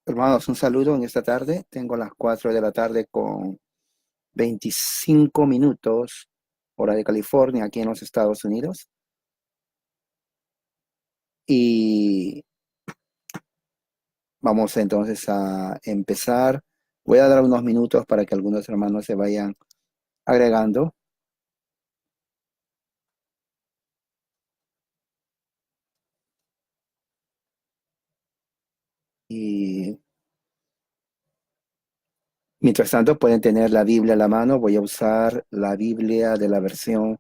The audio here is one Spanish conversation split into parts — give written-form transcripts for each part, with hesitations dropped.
Hermanos, un saludo en esta tarde. Tengo las 4 de la tarde con 25 minutos, hora de California, aquí en los Estados Unidos. Y vamos entonces a empezar. Voy a dar unos minutos para que algunos hermanos se vayan agregando. Y mientras tanto pueden tener la Biblia a la mano. Voy a usar la Biblia de la versión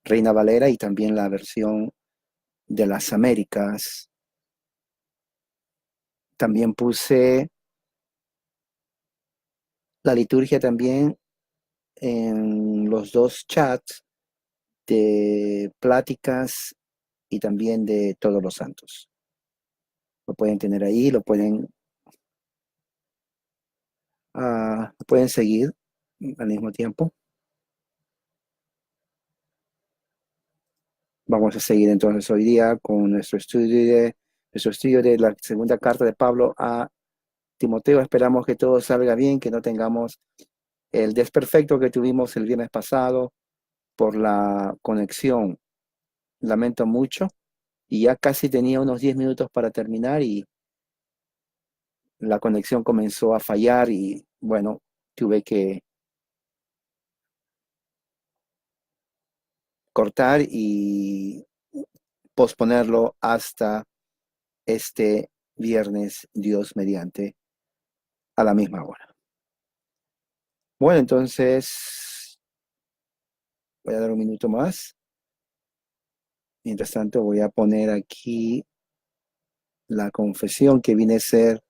Reina Valera y también la versión de las Américas. También puse la liturgia también en los dos chats de pláticas y también de todos los santos. Lo pueden tener ahí, lo pueden seguir al mismo tiempo. Vamos a seguir entonces hoy día con nuestro estudio de la segunda carta de Pablo a Timoteo. Esperamos que todo salga bien, que no tengamos el desperfecto que tuvimos el viernes pasado por la conexión. Lamento mucho. Y ya casi tenía unos 10 minutos para terminar y la conexión comenzó a fallar y bueno, tuve que cortar y posponerlo hasta este viernes, Dios mediante, a la misma hora. Bueno, entonces voy a dar un minuto más. Mientras tanto, voy a poner aquí la confesión que viene a ser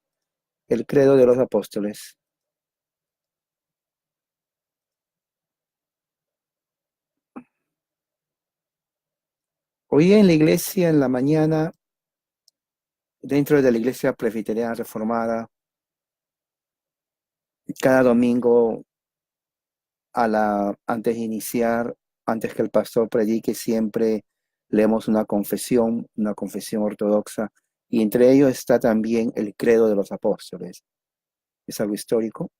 el credo de los apóstoles. Hoy en la iglesia, en la mañana, dentro de la iglesia presbiteriana reformada, cada domingo antes de iniciar, antes que el pastor predique, siempre leemos una confesión ortodoxa, y entre ellos está también el credo de los apóstoles. Es algo histórico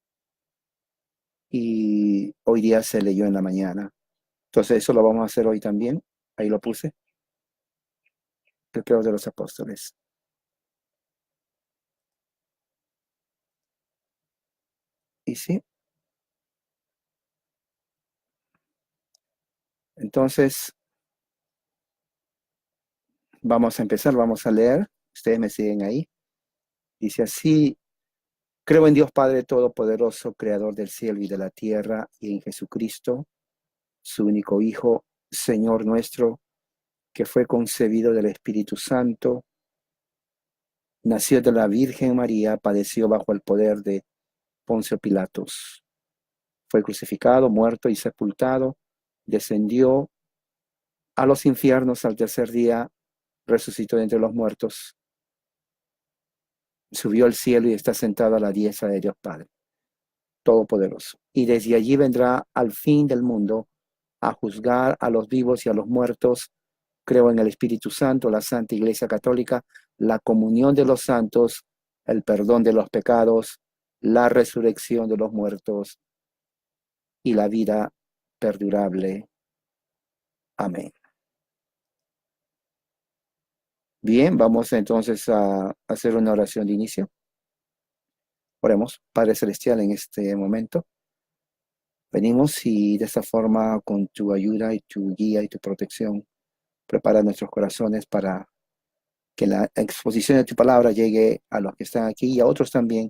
y hoy día se leyó en la mañana. Entonces eso lo vamos a hacer hoy también. Ahí lo puse, el credo de los apóstoles. Y sí, entonces vamos a empezar, vamos a leer. Ustedes me siguen ahí. Dice así: creo en Dios Padre Todopoderoso, Creador del cielo y de la tierra, y en Jesucristo, su único Hijo, Señor nuestro, que fue concebido del Espíritu Santo, nació de la Virgen María, padeció bajo el poder de Poncio Pilatos, fue crucificado, muerto y sepultado, descendió a los infiernos, al tercer día resucitó de entre los muertos, subió al cielo y está sentado a la diestra de Dios Padre Todopoderoso. Y desde allí vendrá al fin del mundo a juzgar a los vivos y a los muertos. Creo en el Espíritu Santo, la Santa Iglesia Católica, la comunión de los santos, el perdón de los pecados, la resurrección de los muertos y la vida perdurable. Amén. Bien, vamos entonces a hacer una oración de inicio. Oremos. Padre Celestial, en este momento venimos y de esta forma, con tu ayuda y tu guía y tu protección, prepara nuestros corazones para que la exposición de tu palabra llegue a los que están aquí y a otros también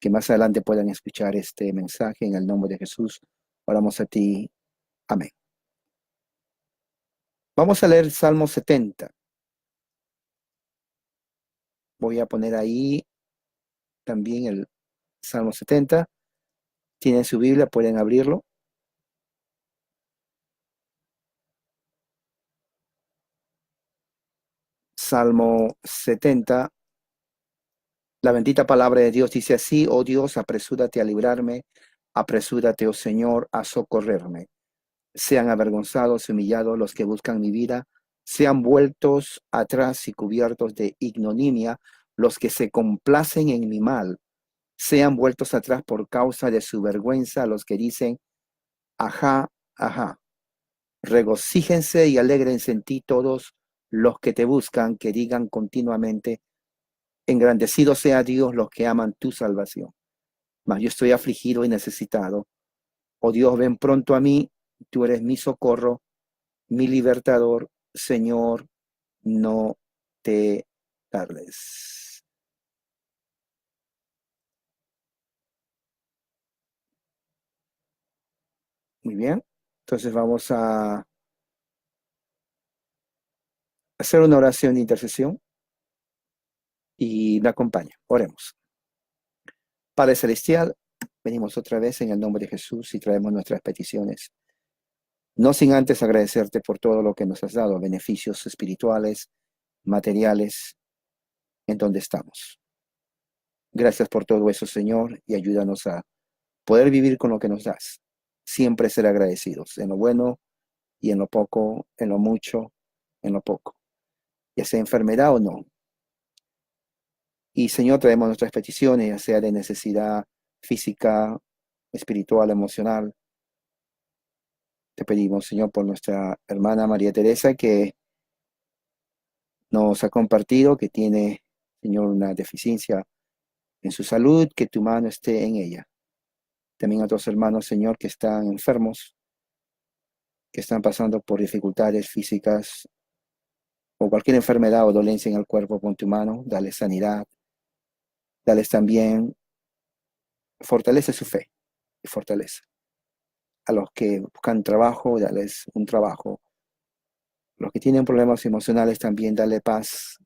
que más adelante puedan escuchar este mensaje. En el nombre de Jesús, oramos a ti. Amén. Vamos a leer el Salmo 70. Voy a poner ahí también el Salmo 70. Tienen su Biblia, pueden abrirlo. Salmo 70. La bendita palabra de Dios dice así: oh Dios, apresúrate a librarme, apresúrate, oh Señor, a socorrerme. Sean avergonzados y humillados los que buscan mi vida, sean vueltos atrás y cubiertos de ignominia Los que se complacen en mi mal sean vueltos atrás por causa de su vergüenza. Los que dicen, ajá, ajá. Regocíjense y alégrense en ti todos los que te buscan, que digan continuamente, engrandecido sea Dios los que aman tu salvación. Mas yo estoy afligido y necesitado. Oh Dios, ven pronto a mí, tú eres mi socorro, mi libertador. Señor, no te tardes. Muy bien, entonces vamos a hacer una oración de intercesión y me acompaña. Oremos. Padre Celestial, venimos otra vez en el nombre de Jesús y traemos nuestras peticiones. No sin antes agradecerte por todo lo que nos has dado, beneficios espirituales, materiales, en donde estamos. Gracias por todo eso, Señor, y ayúdanos a poder vivir con lo que nos das. Siempre ser agradecidos en lo bueno y en lo poco, en lo mucho, en lo poco, ya sea enfermedad o no. Y Señor, traemos nuestras peticiones, ya sea de necesidad física, espiritual, emocional. Te pedimos, Señor, por nuestra hermana María Teresa, que nos ha compartido que tiene, Señor, una deficiencia en su salud, que tu mano esté en ella. También a otros hermanos, Señor, que están enfermos, que están pasando por dificultades físicas o cualquier enfermedad o dolencia en el cuerpo, con tu mano, dale sanidad, dales también, fortalece su fe y fortalece. A los que buscan trabajo, dales un trabajo. Los que tienen problemas emocionales también, dale paz,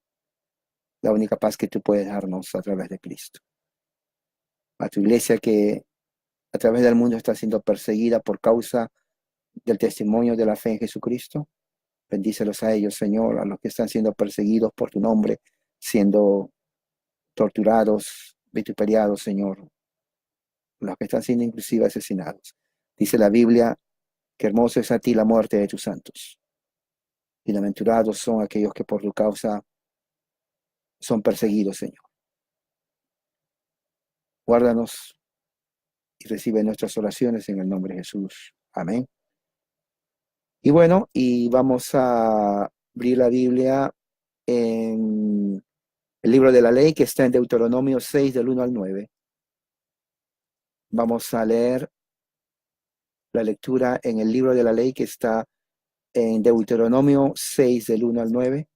la única paz que tú puedes darnos a través de Cristo. A tu iglesia que a través del mundo está siendo perseguida por causa del testimonio de la fe en Jesucristo, bendícelos a ellos, Señor, a los que están siendo perseguidos por tu nombre, siendo torturados, vituperados, Señor, los que están siendo inclusive asesinados. Dice la Biblia que hermoso es a ti la muerte de tus santos. Bienaventurados son aquellos que por tu causa son perseguidos, Señor. Guárdanos y recibe nuestras oraciones en el nombre de Jesús. Amén. Y bueno, y vamos a abrir la Biblia en el libro de la ley que está en Deuteronomio 6 del 1 al 9. Vamos a leer la lectura en el libro de la ley que está en Deuteronomio 6 del 1 al 9.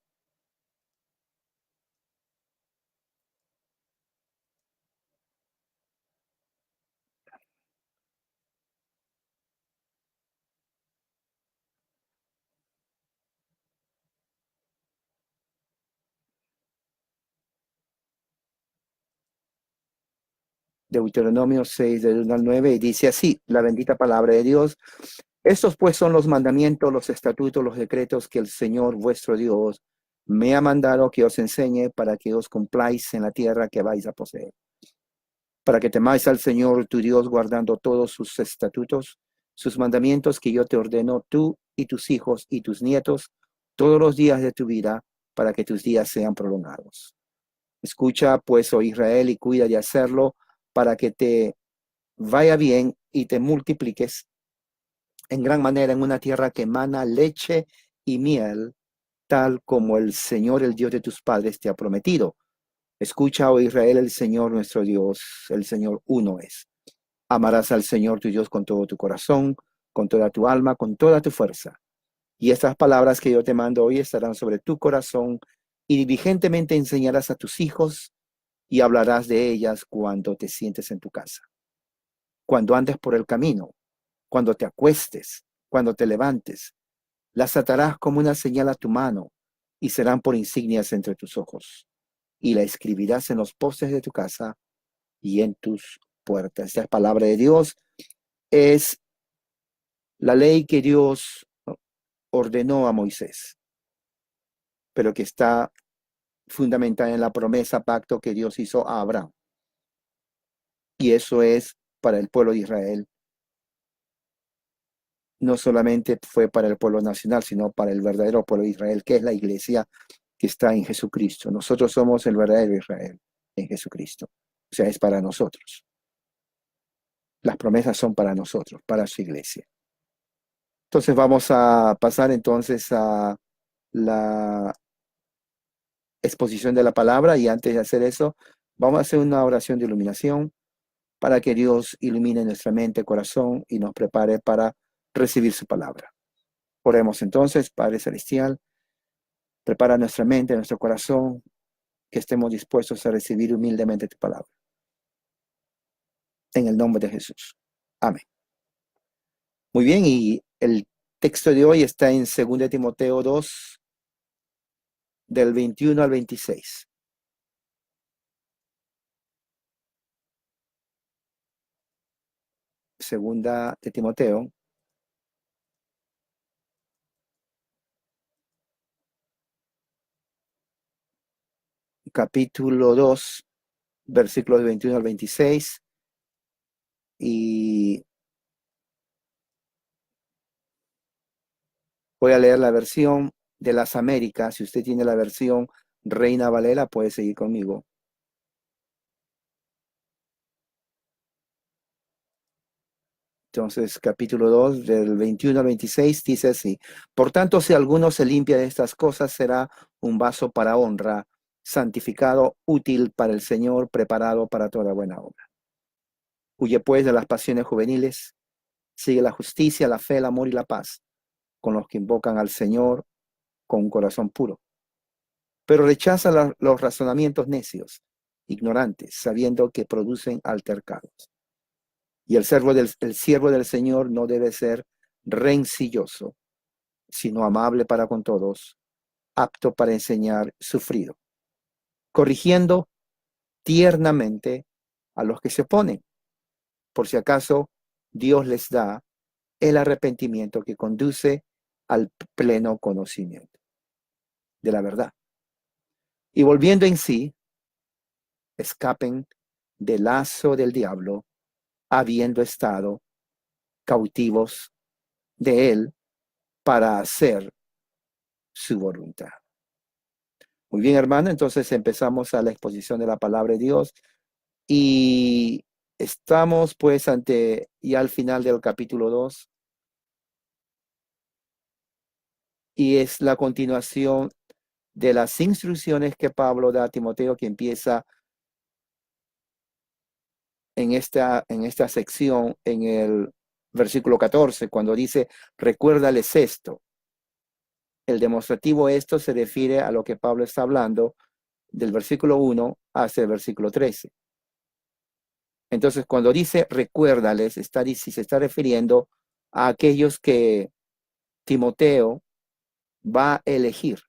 Deuteronomio 6 del 1 al 9 y dice así, la bendita palabra de Dios. Estos pues son los mandamientos, los estatutos, los decretos que el Señor vuestro Dios me ha mandado que os enseñe para que os cumpláis en la tierra que vais a poseer. Para que temáis al Señor tu Dios guardando todos sus estatutos, sus mandamientos que yo te ordeno tú y tus hijos y tus nietos todos los días de tu vida, para que tus días sean prolongados. Escucha pues, oh Israel, y cuida de hacerlo para que te vaya bien y te multipliques en gran manera en una tierra que emana leche y miel, tal como el Señor, el Dios de tus padres, te ha prometido. Escucha, oh Israel, el Señor nuestro Dios, el Señor uno es. Amarás al Señor tu Dios con todo tu corazón, con toda tu alma, con toda tu fuerza. Y estas palabras que yo te mando hoy estarán sobre tu corazón, y diligentemente enseñarás a tus hijos y hablarás de ellas cuando te sientes en tu casa, cuando andes por el camino, cuando te acuestes, cuando te levantes. Las atarás como una señal a tu mano y serán por insignias entre tus ojos. Y la escribirás en los postes de tu casa y en tus puertas. Esta palabra de Dios es la ley que Dios ordenó a Moisés, pero que está fundamentada en la promesa, pacto que Dios hizo a Abraham. Y eso es para el pueblo de Israel. No solamente fue para el pueblo nacional, sino para el verdadero pueblo de Israel, que es la iglesia, que está en Jesucristo. Nosotros somos el verdadero Israel en Jesucristo. O sea, es para nosotros. Las promesas son para nosotros, para su iglesia. Entonces vamos a pasar entonces a la exposición de la palabra, y antes de hacer eso, vamos a hacer una oración de iluminación para que Dios ilumine nuestra mente, corazón y nos prepare para recibir su palabra. Oremos entonces. Padre Celestial, prepara nuestra mente, nuestro corazón, que estemos dispuestos a recibir humildemente tu palabra. En el nombre de Jesús. Amén. Muy bien, y el texto de hoy está en 2 Timoteo 2, del 21 al 26. Segunda de Timoteo, capítulo 2, versículos 21 al 26. Y voy a leer la versión de las Américas. Si usted tiene la versión Reina Valera, puede seguir conmigo. Entonces, capítulo 2, del 21 al 26, dice así: Por tanto, si alguno se limpia de estas cosas, será un vaso para honra, santificado, útil para el Señor, preparado para toda buena obra. Huye pues de las pasiones juveniles, sigue la justicia, la fe, el amor y la paz, con los que invocan al Señor con un corazón puro. Pero rechaza los razonamientos necios, ignorantes, sabiendo que producen altercados. Y el siervo del Señor no debe ser rencilloso, sino amable para con todos, apto para enseñar, sufrido, corrigiendo tiernamente a los que se oponen, por si acaso Dios les da el arrepentimiento que conduce al pleno conocimiento de la verdad. Y volviendo en sí, escapen del lazo del diablo, habiendo estado cautivos de él para hacer su voluntad. Muy bien, hermano, entonces empezamos a la exposición de la palabra de Dios y estamos pues ante ya al final del capítulo 2, y es la continuación de las instrucciones que Pablo da a Timoteo, que empieza en esta sección, en el versículo 14, cuando dice: recuérdales esto. El demostrativo esto se refiere a lo que Pablo está hablando del versículo 1 hasta el versículo 13. Entonces, cuando dice recuérdales, se está refiriendo a aquellos que Timoteo va a elegir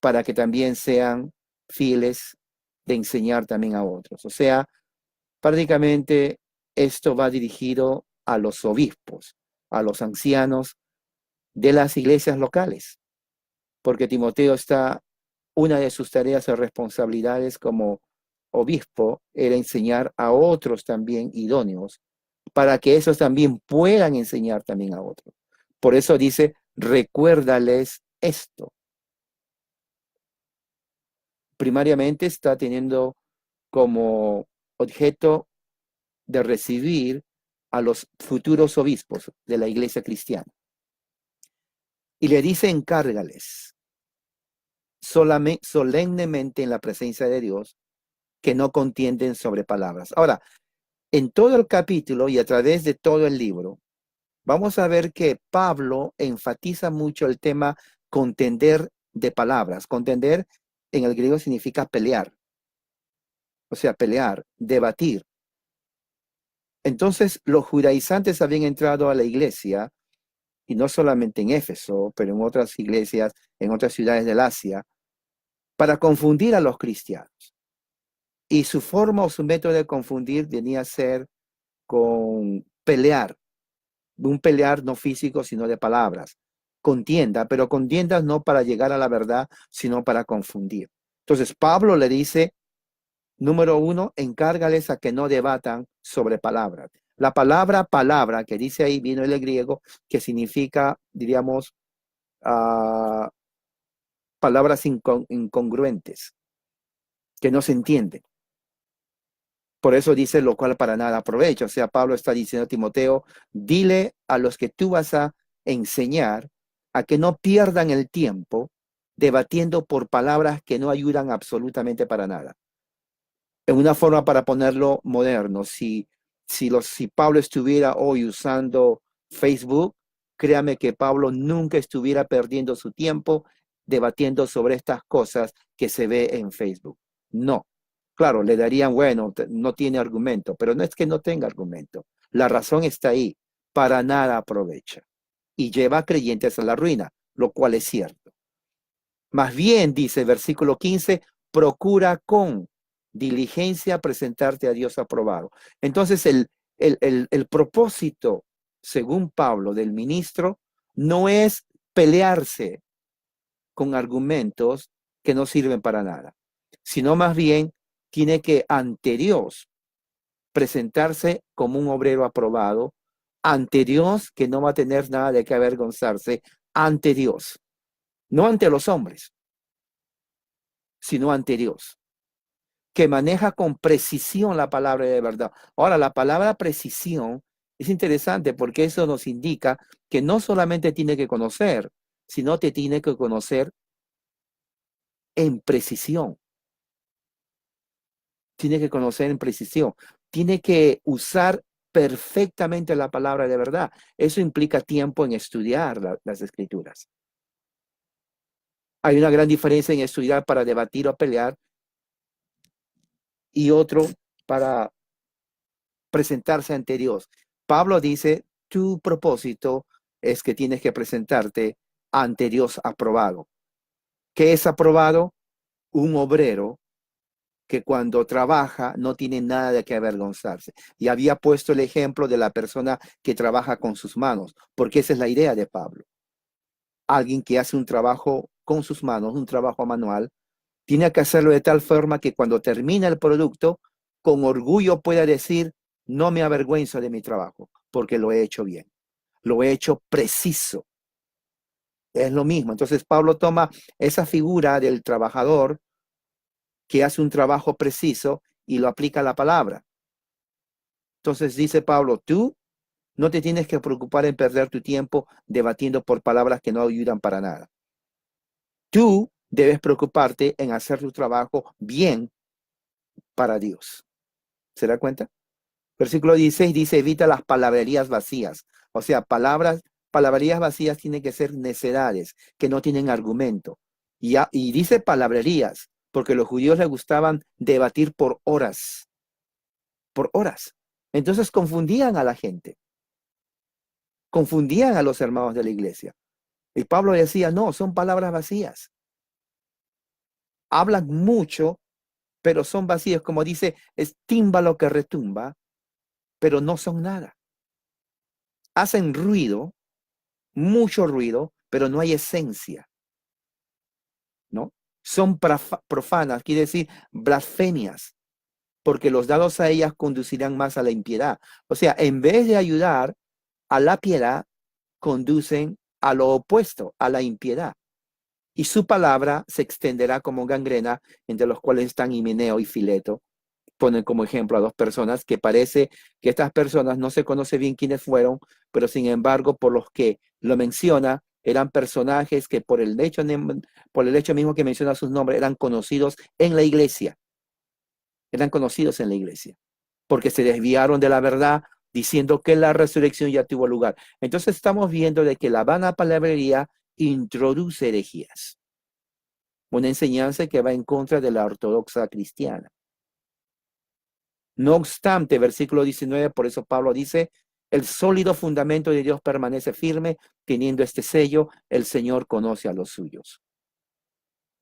para que también sean fieles de enseñar también a otros. O sea, prácticamente esto va dirigido a los obispos, a los ancianos de las iglesias locales, porque Timoteo una de sus tareas o responsabilidades como obispo era enseñar a otros también idóneos, para que esos también puedan enseñar también a otros. Por eso dice: recuérdales esto. Primariamente está teniendo como objeto de recibir a los futuros obispos de la iglesia cristiana. Y le dice: encárgales solemnemente en la presencia de Dios, que no contienden sobre palabras. Ahora, en todo el capítulo y a través de todo el libro, vamos a ver que Pablo enfatiza mucho el tema contender de palabras. Contender en el griego significa pelear, o sea, pelear, debatir. Entonces, los judaizantes habían entrado a la iglesia, y no solamente en Éfeso, pero en otras iglesias, en otras ciudades del Asia, para confundir a los cristianos. Y su forma o su método de confundir venía a ser con pelear, un pelear no físico, sino de palabras. Contienda, pero contiendas no para llegar a la verdad, sino para confundir. Entonces, Pablo le dice: número 1, encárgales a que no debatan sobre palabras. La palabra que dice ahí vino del griego, que significa, diríamos, palabras incongruentes que no se entienden. Por eso dice lo cual para nada aprovecha. O sea, Pablo está diciendo a Timoteo, dile a los que tú vas a enseñar a que no pierdan el tiempo debatiendo por palabras que no ayudan absolutamente para nada. En una forma para ponerlo moderno, si Pablo estuviera hoy usando Facebook, créame que Pablo nunca estuviera perdiendo su tiempo debatiendo sobre estas cosas que se ve en Facebook. No. Claro, le darían, bueno, no tiene argumento, pero no es que no tenga argumento. La razón está ahí. Para nada aprovecha. Y lleva a creyentes a la ruina, lo cual es cierto. Más bien, dice el versículo 15, procura con diligencia presentarte a Dios aprobado. Entonces, el propósito, según Pablo, del ministro, no es pelearse con argumentos que no sirven para nada, sino más bien tiene que ante Dios presentarse como un obrero aprobado, ante Dios que no va a tener nada de qué avergonzarse, ante Dios, no ante los hombres, sino ante Dios, que maneja con precisión la palabra de verdad. Ahora, la palabra precisión es interesante porque eso nos indica que no solamente tiene que conocer, sino que tiene que conocer en precisión. Tiene que conocer en precisión. Tiene que usar perfectamente la palabra de verdad. Eso implica tiempo en estudiar las escrituras. Hay una gran diferencia en estudiar para debatir o pelear y otro para presentarse ante Dios. Pablo dice, tu propósito es que tienes que presentarte ante Dios aprobado. ¿Qué es aprobado? Un obrero que cuando trabaja no tiene nada de qué avergonzarse. Y había puesto el ejemplo de la persona que trabaja con sus manos, porque esa es la idea de Pablo. Alguien que hace un trabajo con sus manos, un trabajo manual, tiene que hacerlo de tal forma que cuando termina el producto, con orgullo pueda decir, no me avergüenzo de mi trabajo, porque lo he hecho bien, lo he hecho preciso. Es lo mismo. Entonces Pablo toma esa figura del trabajador que hace un trabajo preciso y lo aplica a la palabra. Entonces dice Pablo, tú no te tienes que preocupar en perder tu tiempo debatiendo por palabras que no ayudan para nada. Tú debes preocuparte en hacer tu trabajo bien para Dios. ¿Se da cuenta? Versículo 16 dice, evita las palabrerías vacías. O sea, palabrerías vacías tienen que ser necedades, que no tienen argumento. Y dice palabrerías, porque los judíos les gustaban debatir por horas, por horas. Entonces confundían a la gente, confundían a los hermanos de la iglesia. Y Pablo decía, no, son palabras vacías. Hablan mucho, pero son vacías. Como dice, es tímbalo que retumba, pero no son nada. Hacen ruido, mucho ruido, pero no hay esencia, ¿no? Son profanas, quiere decir blasfemias, porque los dados a ellas conducirán más a la impiedad. O sea, en vez de ayudar a la piedad, conducen a lo opuesto, a la impiedad. Y su palabra se extenderá como gangrena, entre los cuales están Himeneo y Fileto. Ponen como ejemplo a dos personas que parece que estas personas no se conoce bien quiénes fueron, pero sin embargo, por los que lo menciona, eran personajes que por el hecho mismo que menciona sus nombres, eran conocidos en la iglesia. Eran conocidos en la iglesia, porque se desviaron de la verdad diciendo que la resurrección ya tuvo lugar. Entonces estamos viendo de que la vana palabrería introduce herejías, una enseñanza que va en contra de la ortodoxa cristiana. No obstante, versículo 19, por eso Pablo dice, el sólido fundamento de Dios permanece firme, teniendo este sello, el Señor conoce a los suyos.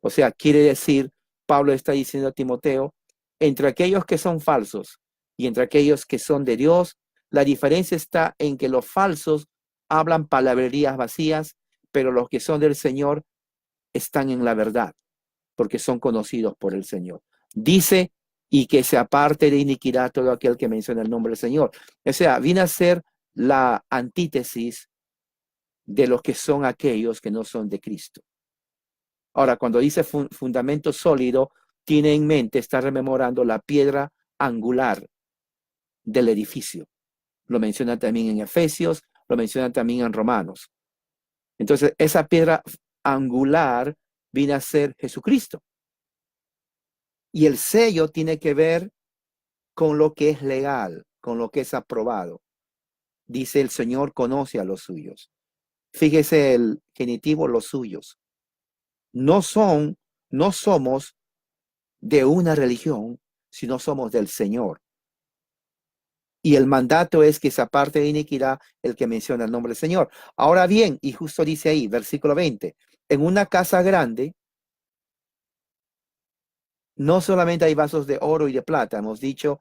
O sea, quiere decir, Pablo está diciendo a Timoteo, entre aquellos que son falsos y entre aquellos que son de Dios, la diferencia está en que los falsos hablan palabrerías vacías, pero los que son del Señor están en la verdad, porque son conocidos por el Señor. Dice, y que se aparte de iniquidad todo aquel que menciona el nombre del Señor. O sea, viene a ser la antítesis de los que son aquellos que no son de Cristo. Ahora, cuando dice fundamento sólido, tiene en mente, está rememorando la piedra angular del edificio. Lo menciona también en Efesios, lo menciona también en Romanos. Entonces, esa piedra angular viene a ser Jesucristo. Y el sello tiene que ver con lo que es legal, con lo que es aprobado. Dice el Señor conoce a los suyos. Fíjese el genitivo, los suyos. No somos de una religión, sino somos del Señor. Y el mandato es que se aparte de iniquidad el que menciona el nombre del Señor. Ahora bien, y justo dice ahí, versículo 20, en una casa grande, no solamente hay vasos de oro y de plata, hemos dicho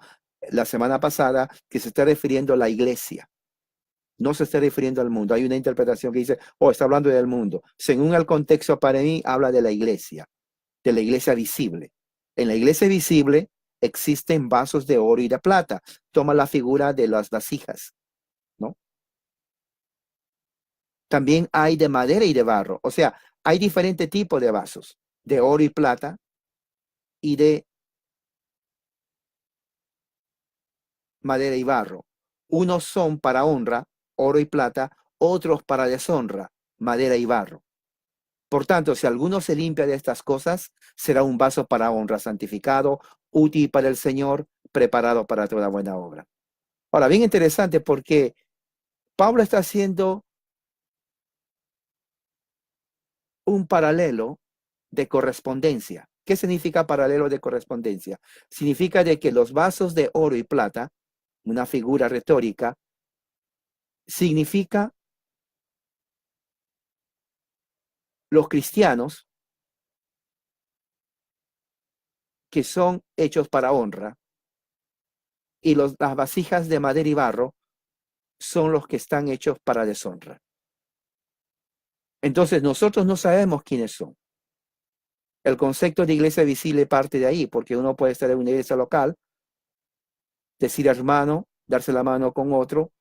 la semana pasada que se está refiriendo a la iglesia. No se está refiriendo al mundo. Hay una interpretación que dice, está hablando del mundo. Según el contexto para mí, habla de la iglesia visible. En la iglesia visible existen vasos de oro y de plata. Toma la figura de las vasijas, ¿no? También hay de madera y de barro. O sea, hay diferentes tipos de vasos, de oro y plata y de madera y barro. Unos son para honra, oro y plata, otros para deshonra, madera y barro. Por tanto, si alguno se limpia de estas cosas, será un vaso para honra, santificado, útil para el Señor, preparado para toda buena obra. Ahora, bien interesante porque Pablo está haciendo un paralelo de correspondencia. ¿Qué significa paralelo de correspondencia? Significa de que los vasos de oro y plata, una figura retórica, significa los cristianos que son hechos para honra y las vasijas de madera y barro son los que están hechos para deshonra. Entonces nosotros no sabemos quiénes son. El concepto de iglesia visible parte de ahí, porque uno puede estar en una iglesia local, decir hermano, darse la mano con otro,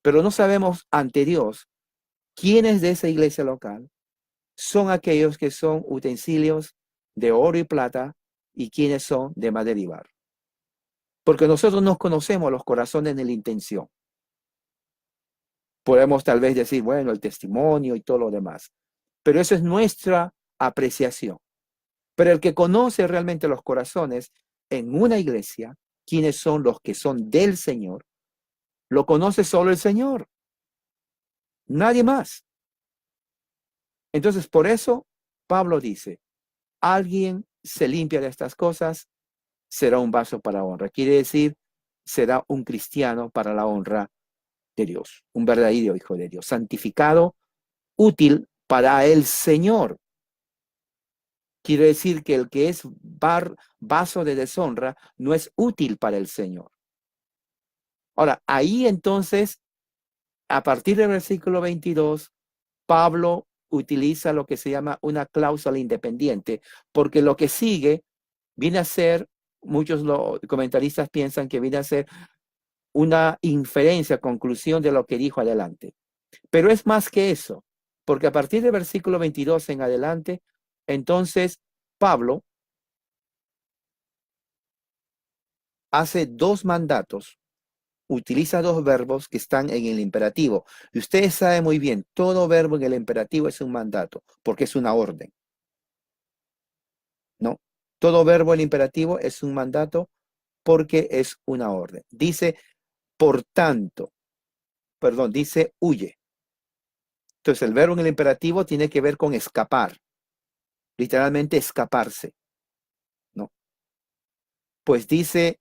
pero no sabemos ante Dios quiénes de esa iglesia local son aquellos que son utensilios de oro y plata y quiénes son de madera y barro. Porque nosotros no conocemos los corazones ni la intención. Podemos tal vez decir, bueno, el testimonio y todo lo demás, pero eso es nuestra apreciación. Pero el que conoce realmente los corazones en una iglesia, quiénes son los que son del Señor, lo conoce solo el Señor, nadie más. Entonces, por eso Pablo dice, alguien se limpia de estas cosas, será un vaso para honra. Quiere decir, será un cristiano para la honra de Dios, un verdadero hijo de Dios, santificado, útil para el Señor. Quiere decir que el que es vaso de deshonra no es útil para el Señor. Ahora, ahí entonces, a partir del versículo 22, Pablo utiliza lo que se llama una cláusula independiente, porque lo que sigue viene a ser, muchos comentaristas piensan que viene a ser una inferencia, conclusión de lo que dijo adelante. Pero es más que eso, porque a partir del versículo 22 en adelante, entonces Pablo hace dos mandatos, utiliza dos verbos que están en el imperativo. Y ustedes saben muy bien, todo verbo en el imperativo es un mandato, porque es una orden, ¿no? Todo verbo en el imperativo es un mandato porque es una orden. Dice, por tanto, dice huye. Entonces el verbo en el imperativo tiene que ver con escapar, literalmente escaparse, ¿no? Pues dice,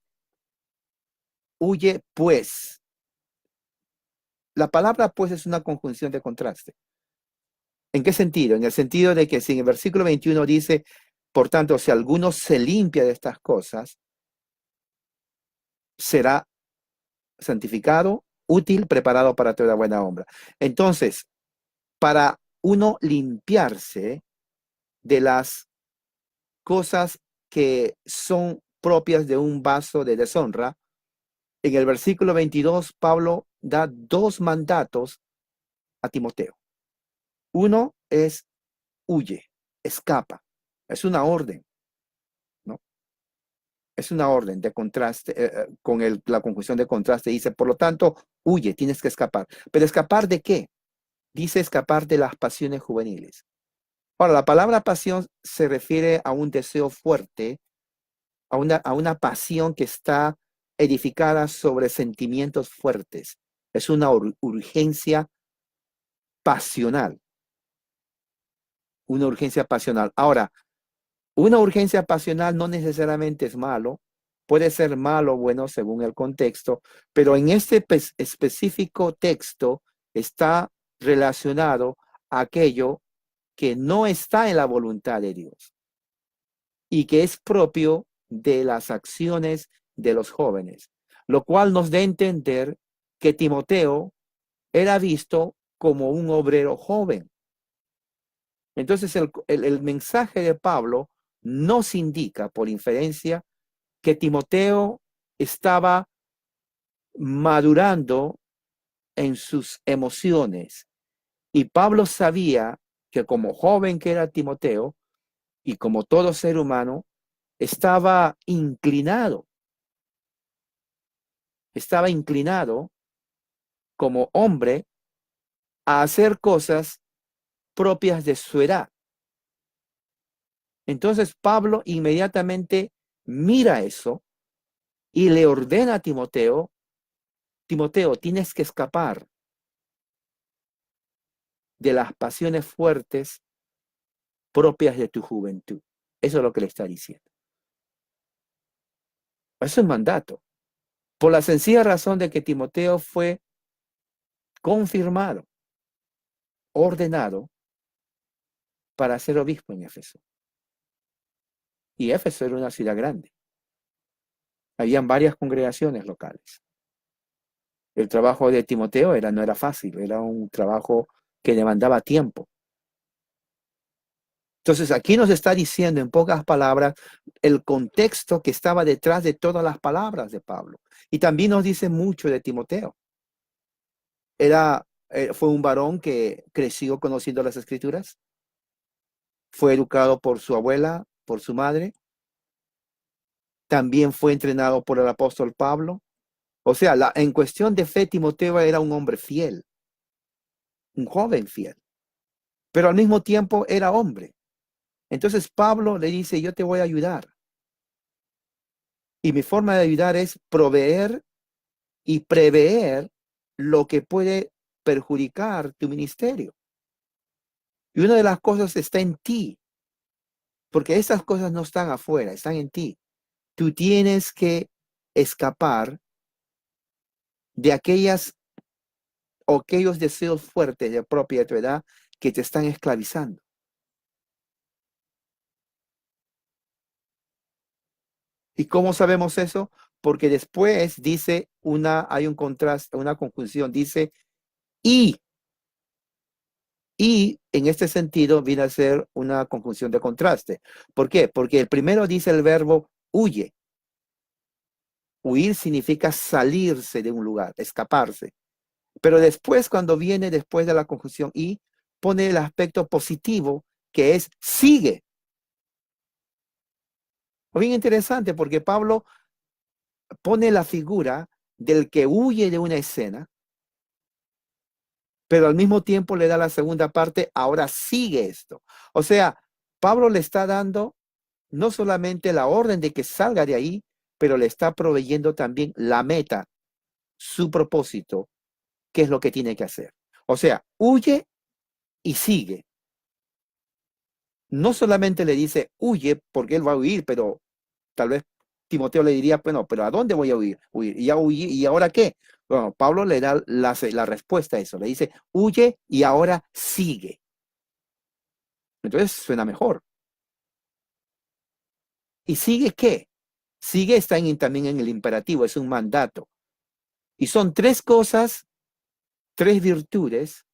huye pues. La palabra pues es una conjunción de contraste. ¿En qué sentido? En el sentido de que si en el versículo 21 dice, por tanto, si alguno se limpia de estas cosas, será santificado, útil, preparado para toda buena obra. Entonces, para uno limpiarse de las cosas que son propias de un vaso de deshonra, en el versículo 22, Pablo da dos mandatos a Timoteo. Uno es huye, escapa. Es una orden, ¿no? Es una orden de contraste, con la conjunción de contraste. Dice, por lo tanto, huye, tienes que escapar. ¿Pero escapar de qué? Dice escapar de las pasiones juveniles. Ahora, la palabra pasión se refiere a un deseo fuerte, a una pasión que está edificada sobre sentimientos fuertes. Es una urgencia pasional, una urgencia pasional. Ahora, una urgencia pasional no necesariamente es malo, puede ser malo o bueno según el contexto, pero en este específico texto está relacionado a aquello que no está en la voluntad de Dios y que es propio de las acciones de los jóvenes, lo cual nos da a entender que Timoteo era visto como un obrero joven. Entonces el mensaje de Pablo nos indica por inferencia que Timoteo estaba madurando en sus emociones y Pablo sabía que como joven que era Timoteo y como todo ser humano, estaba inclinado como hombre a hacer cosas propias de su edad. Entonces Pablo inmediatamente mira eso y le ordena a Timoteo, Timoteo, tienes que escapar de las pasiones fuertes propias de tu juventud. Eso es lo que le está diciendo. Es un mandato, por la sencilla razón de que Timoteo fue confirmado, ordenado para ser obispo en Éfeso. Y Éfeso era una ciudad grande. Habían varias congregaciones locales. El trabajo de Timoteo no era fácil, era un trabajo que demandaba tiempo. Entonces aquí nos está diciendo en pocas palabras el contexto que estaba detrás de todas las palabras de Pablo. Y también nos dice mucho de Timoteo. Fue un varón que creció conociendo las Escrituras, fue educado por su abuela, por su madre, también fue entrenado por el apóstol Pablo. O sea, en cuestión de fe, Timoteo era un hombre fiel, un joven fiel, pero al mismo tiempo era hombre. Entonces Pablo le dice, yo te voy a ayudar. Y mi forma de ayudar es proveer y prever lo que puede perjudicar tu ministerio. Y una de las cosas está en ti, porque esas cosas no están afuera, están en ti. Tú tienes que escapar de aquellos deseos fuertes de propia tu edad que te están esclavizando. ¿Y cómo sabemos eso? Porque después dice hay un contraste, una conjunción, dice y en este sentido viene a ser una conjunción de contraste. ¿Por qué? Porque el primero dice el verbo huye. Huir significa salirse de un lugar, escaparse. Pero después, cuando viene después de la conjunción y, pone el aspecto positivo que es sigue. Bien interesante porque Pablo pone la figura del que huye de una escena, pero al mismo tiempo le da la segunda parte, ahora sigue esto. O sea, Pablo le está dando no solamente la orden de que salga de ahí, pero le está proveyendo también la meta, su propósito, qué es lo que tiene que hacer. O sea, huye y sigue. No solamente le dice huye porque él va a huir, pero tal vez Timoteo le diría, bueno, pero ¿a dónde voy a huir? Huir. Y ya huí, ¿y ahora qué? Bueno, Pablo le da la respuesta a eso. Le dice, huye y ahora sigue. Entonces suena mejor. ¿Y sigue qué? Sigue está también en el imperativo, es un mandato. Y son tres cosas, tres virtudes,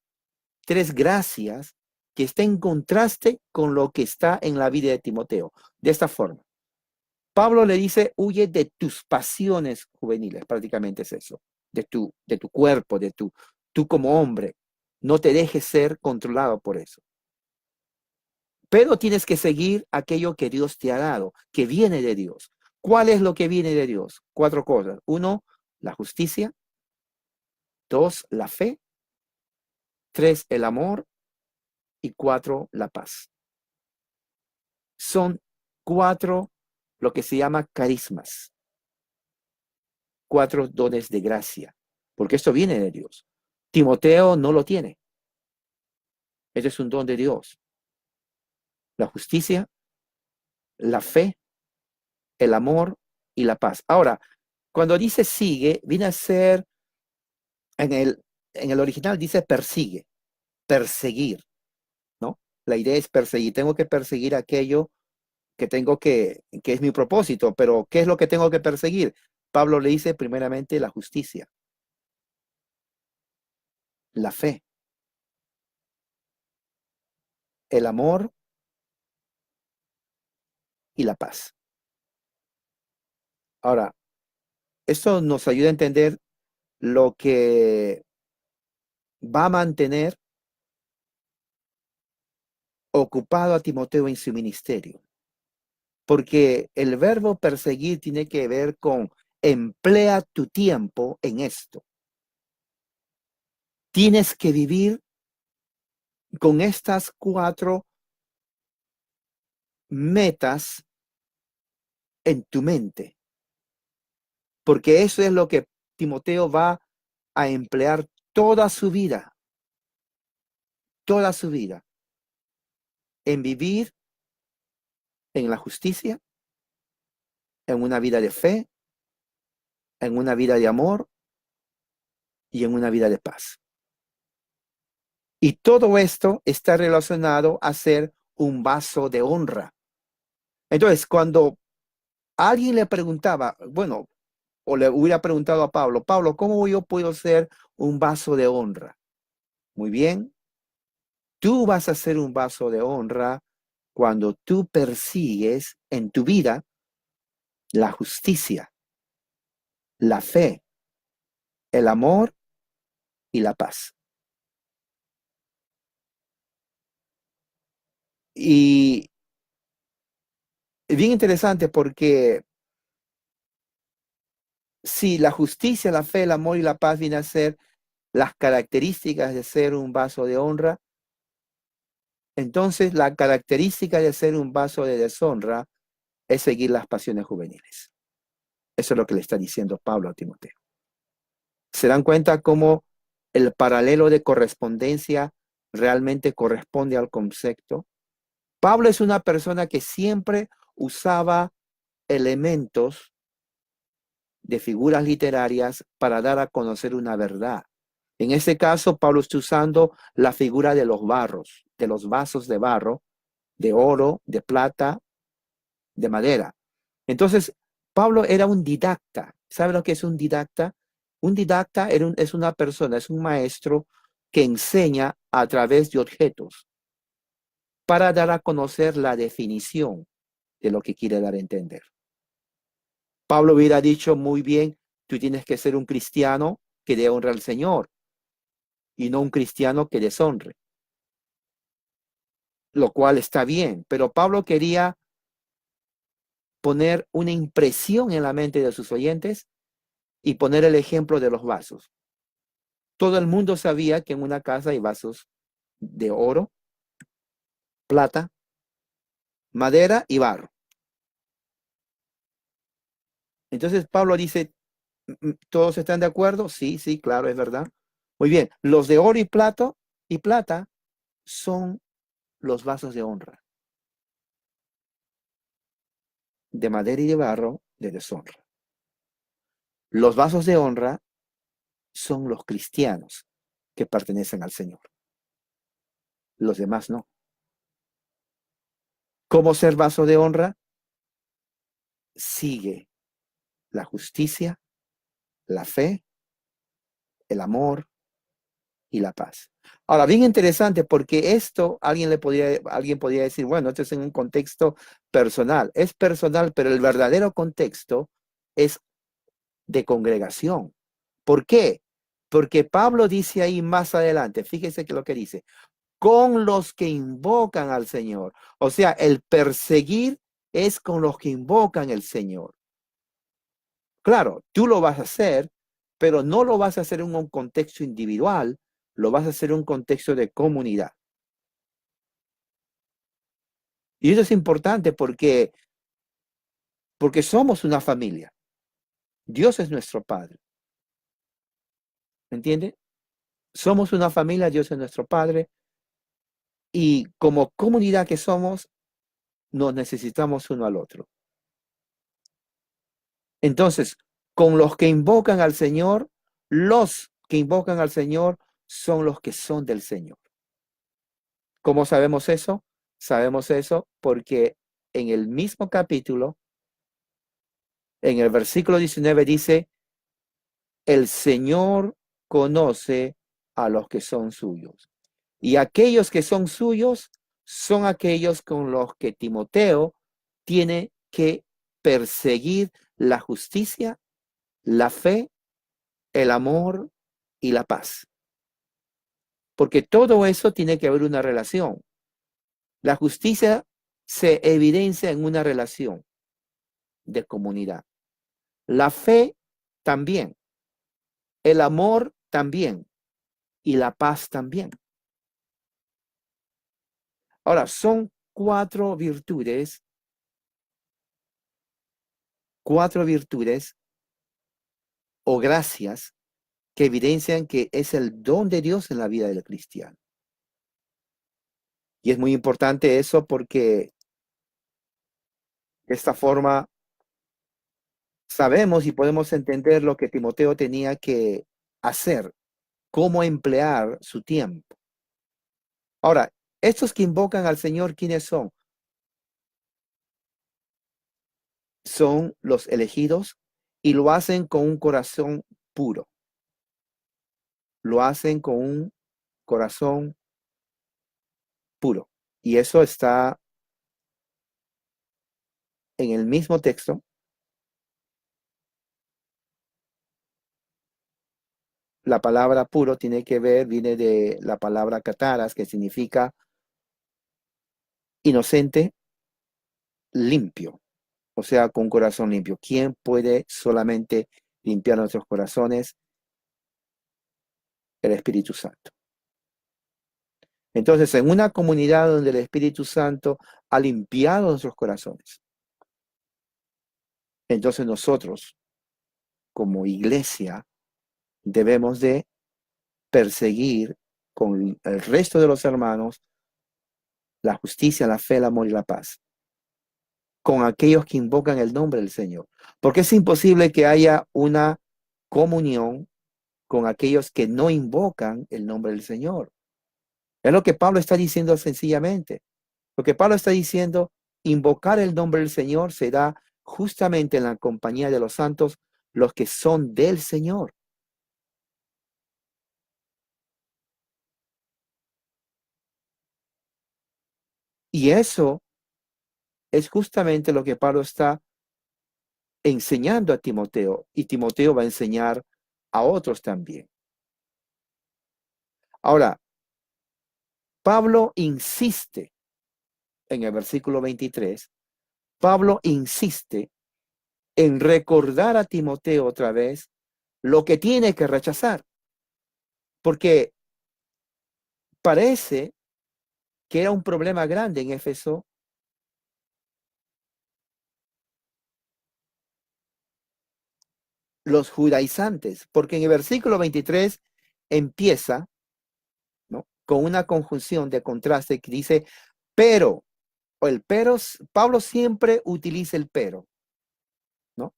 tres gracias que está en contraste con lo que está en la vida de Timoteo. De esta forma. Pablo le dice, huye de tus pasiones juveniles, prácticamente es eso, de tu cuerpo, tú como hombre, no te dejes ser controlado por eso. Pero tienes que seguir aquello que Dios te ha dado, que viene de Dios. ¿Cuál es lo que viene de Dios? 4 cosas. 1, la justicia. 2, la fe. 3, el amor. Y 4, la paz. Son 4 lo que se llama carismas. 4 dones de gracia. Porque esto viene de Dios. Timoteo no lo tiene. Este es un don de Dios. La justicia, la fe, el amor y la paz. Ahora, cuando dice sigue, viene a ser, en el original dice persigue, perseguir, ¿no? La idea es perseguir. Tengo que perseguir aquello que es mi propósito, pero ¿qué es lo que tengo que perseguir? Pablo le dice primeramente la justicia, la fe, el amor y la paz. Ahora, esto nos ayuda a entender lo que va a mantener ocupado a Timoteo en su ministerio. Porque el verbo perseguir tiene que ver con emplea tu tiempo en esto. Tienes que vivir con estas 4 metas en tu mente. Porque eso es lo que Timoteo va a emplear toda su vida en vivir en la justicia, en una vida de fe, en una vida de amor y en una vida de paz. Y todo esto está relacionado a ser un vaso de honra. Entonces, cuando alguien le preguntaba, bueno, o le hubiera preguntado a Pablo, Pablo, ¿cómo yo puedo ser un vaso de honra? Muy bien, tú vas a ser un vaso de honra cuando tú persigues en tu vida la justicia, la fe, el amor y la paz. Y es bien interesante porque si la justicia, la fe, el amor y la paz vienen a ser las características de ser un vaso de honra, entonces la característica de ser un vaso de deshonra es seguir las pasiones juveniles. Eso es lo que le está diciendo Pablo a Timoteo. ¿Se dan cuenta cómo el paralelo de correspondencia realmente corresponde al concepto? Pablo es una persona que siempre usaba elementos de figuras literarias para dar a conocer una verdad. En este caso, Pablo está usando la figura de los barros, de los vasos de barro, de oro, de plata, de madera. Entonces, Pablo era un didacta. ¿Sabe lo que es un didacta? Un didacta es una persona, es un maestro que enseña a través de objetos para dar a conocer la definición de lo que quiere dar a entender. Pablo hubiera dicho muy bien, tú tienes que ser un cristiano que dé honra al Señor y no un cristiano que deshonre, lo cual está bien, pero Pablo quería poner una impresión en la mente de sus oyentes y poner el ejemplo de los vasos. Todo el mundo sabía que en una casa hay vasos de oro, plata, madera y barro. Entonces Pablo dice, ¿todos están de acuerdo? Sí, sí, claro, es verdad. Muy bien, los de oro y plata son los vasos de honra. De madera y de barro, de deshonra. Los vasos de honra son los cristianos que pertenecen al Señor. Los demás no. ¿Cómo ser vaso de honra? Sigue la justicia, la fe, el amor y la paz. Ahora, bien interesante porque esto alguien podría decir, bueno, esto es en un contexto personal. Es personal, pero el verdadero contexto es de congregación. ¿Por qué? Porque Pablo dice ahí más adelante, fíjese que lo que dice, con los que invocan al Señor. O sea, el perseguir es con los que invocan al Señor. Claro, tú lo vas a hacer, pero no lo vas a hacer en un contexto individual, lo vas a hacer en un contexto de comunidad. Y eso es importante porque somos una familia. Dios es nuestro Padre. ¿Entiende? Somos una familia, Dios es nuestro Padre. Y como comunidad que somos, nos necesitamos uno al otro. Entonces, con los que invocan al Señor, los que invocan al Señor son los que son del Señor. ¿Cómo sabemos eso? Sabemos eso porque en el mismo capítulo, en el versículo 19 dice, el Señor conoce a los que son suyos. Y aquellos que son suyos son aquellos con los que Timoteo tiene que perseguir la justicia, la fe, el amor y la paz. Porque todo eso tiene que haber una relación. La justicia se evidencia en una relación de comunidad. La fe también. El amor también. Y la paz también. Ahora, son cuatro virtudes o gracias que evidencian que es el don de Dios en la vida del cristiano. Y es muy importante eso porque de esta forma sabemos y podemos entender lo que Timoteo tenía que hacer, cómo emplear su tiempo. Ahora, estos que invocan al Señor, ¿quiénes son? Son los elegidos y lo hacen con un corazón puro. Lo hacen con un corazón puro. Y eso está en el mismo texto. La palabra puro viene de la palabra kataras, que significa inocente, limpio. O sea, con un corazón limpio. ¿Quién puede solamente limpiar nuestros corazones? El Espíritu Santo. Entonces, en una comunidad donde el Espíritu Santo ha limpiado nuestros corazones, entonces nosotros, como iglesia, debemos de perseguir con el resto de los hermanos la justicia, la fe, el amor y la paz, con aquellos que invocan el nombre del Señor. Porque es imposible que haya una comunión con aquellos que no invocan el nombre del Señor. Es lo que Pablo está diciendo sencillamente. Lo que Pablo está diciendo, invocar el nombre del Señor se da justamente en la compañía de los santos, los que son del Señor. Y eso es justamente lo que Pablo está enseñando a Timoteo, y Timoteo va a enseñar a otros también. Ahora, Pablo insiste en el versículo 23, Pablo insiste en recordar a Timoteo otra vez lo que tiene que rechazar, porque parece que era un problema grande en Éfeso los judaizantes, porque en el versículo 23 empieza, ¿no?, con una conjunción de contraste que dice, pero, o el pero, Pablo siempre utiliza el pero, ¿no?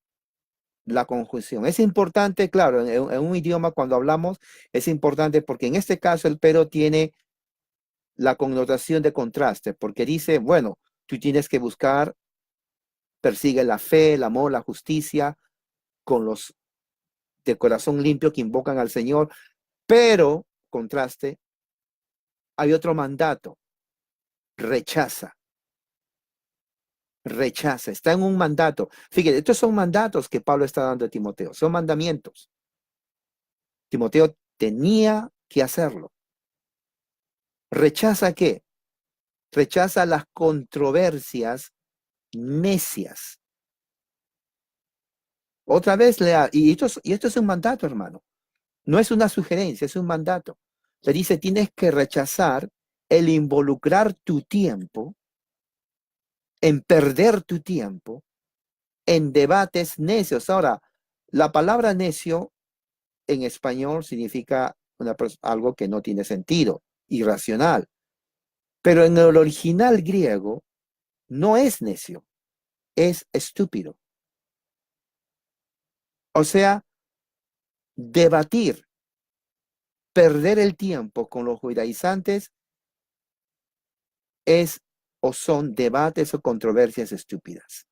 La conjunción. Es importante, claro, en un idioma cuando hablamos es importante porque en este caso el pero tiene la connotación de contraste, porque dice, bueno, tú tienes que buscar, persigue la fe, el amor, la justicia, con los de corazón limpio que invocan al Señor, pero, contraste, hay otro mandato, rechaza, rechaza, está en un mandato. Fíjate, estos son mandatos que Pablo está dando a Timoteo, son mandamientos. Timoteo tenía que hacerlo. ¿Rechaza qué? Rechaza las controversias necias. Otra vez lea, y esto es un mandato, hermano. No es una sugerencia, es un mandato. Le dice, tienes que rechazar el involucrar tu tiempo, en perder tu tiempo, en debates necios. Ahora, la palabra necio en español significa algo que no tiene sentido, irracional. Pero en el original griego no es necio, es estúpido. O sea, debatir, perder el tiempo con los judaizantes es o son debates o controversias estúpidas.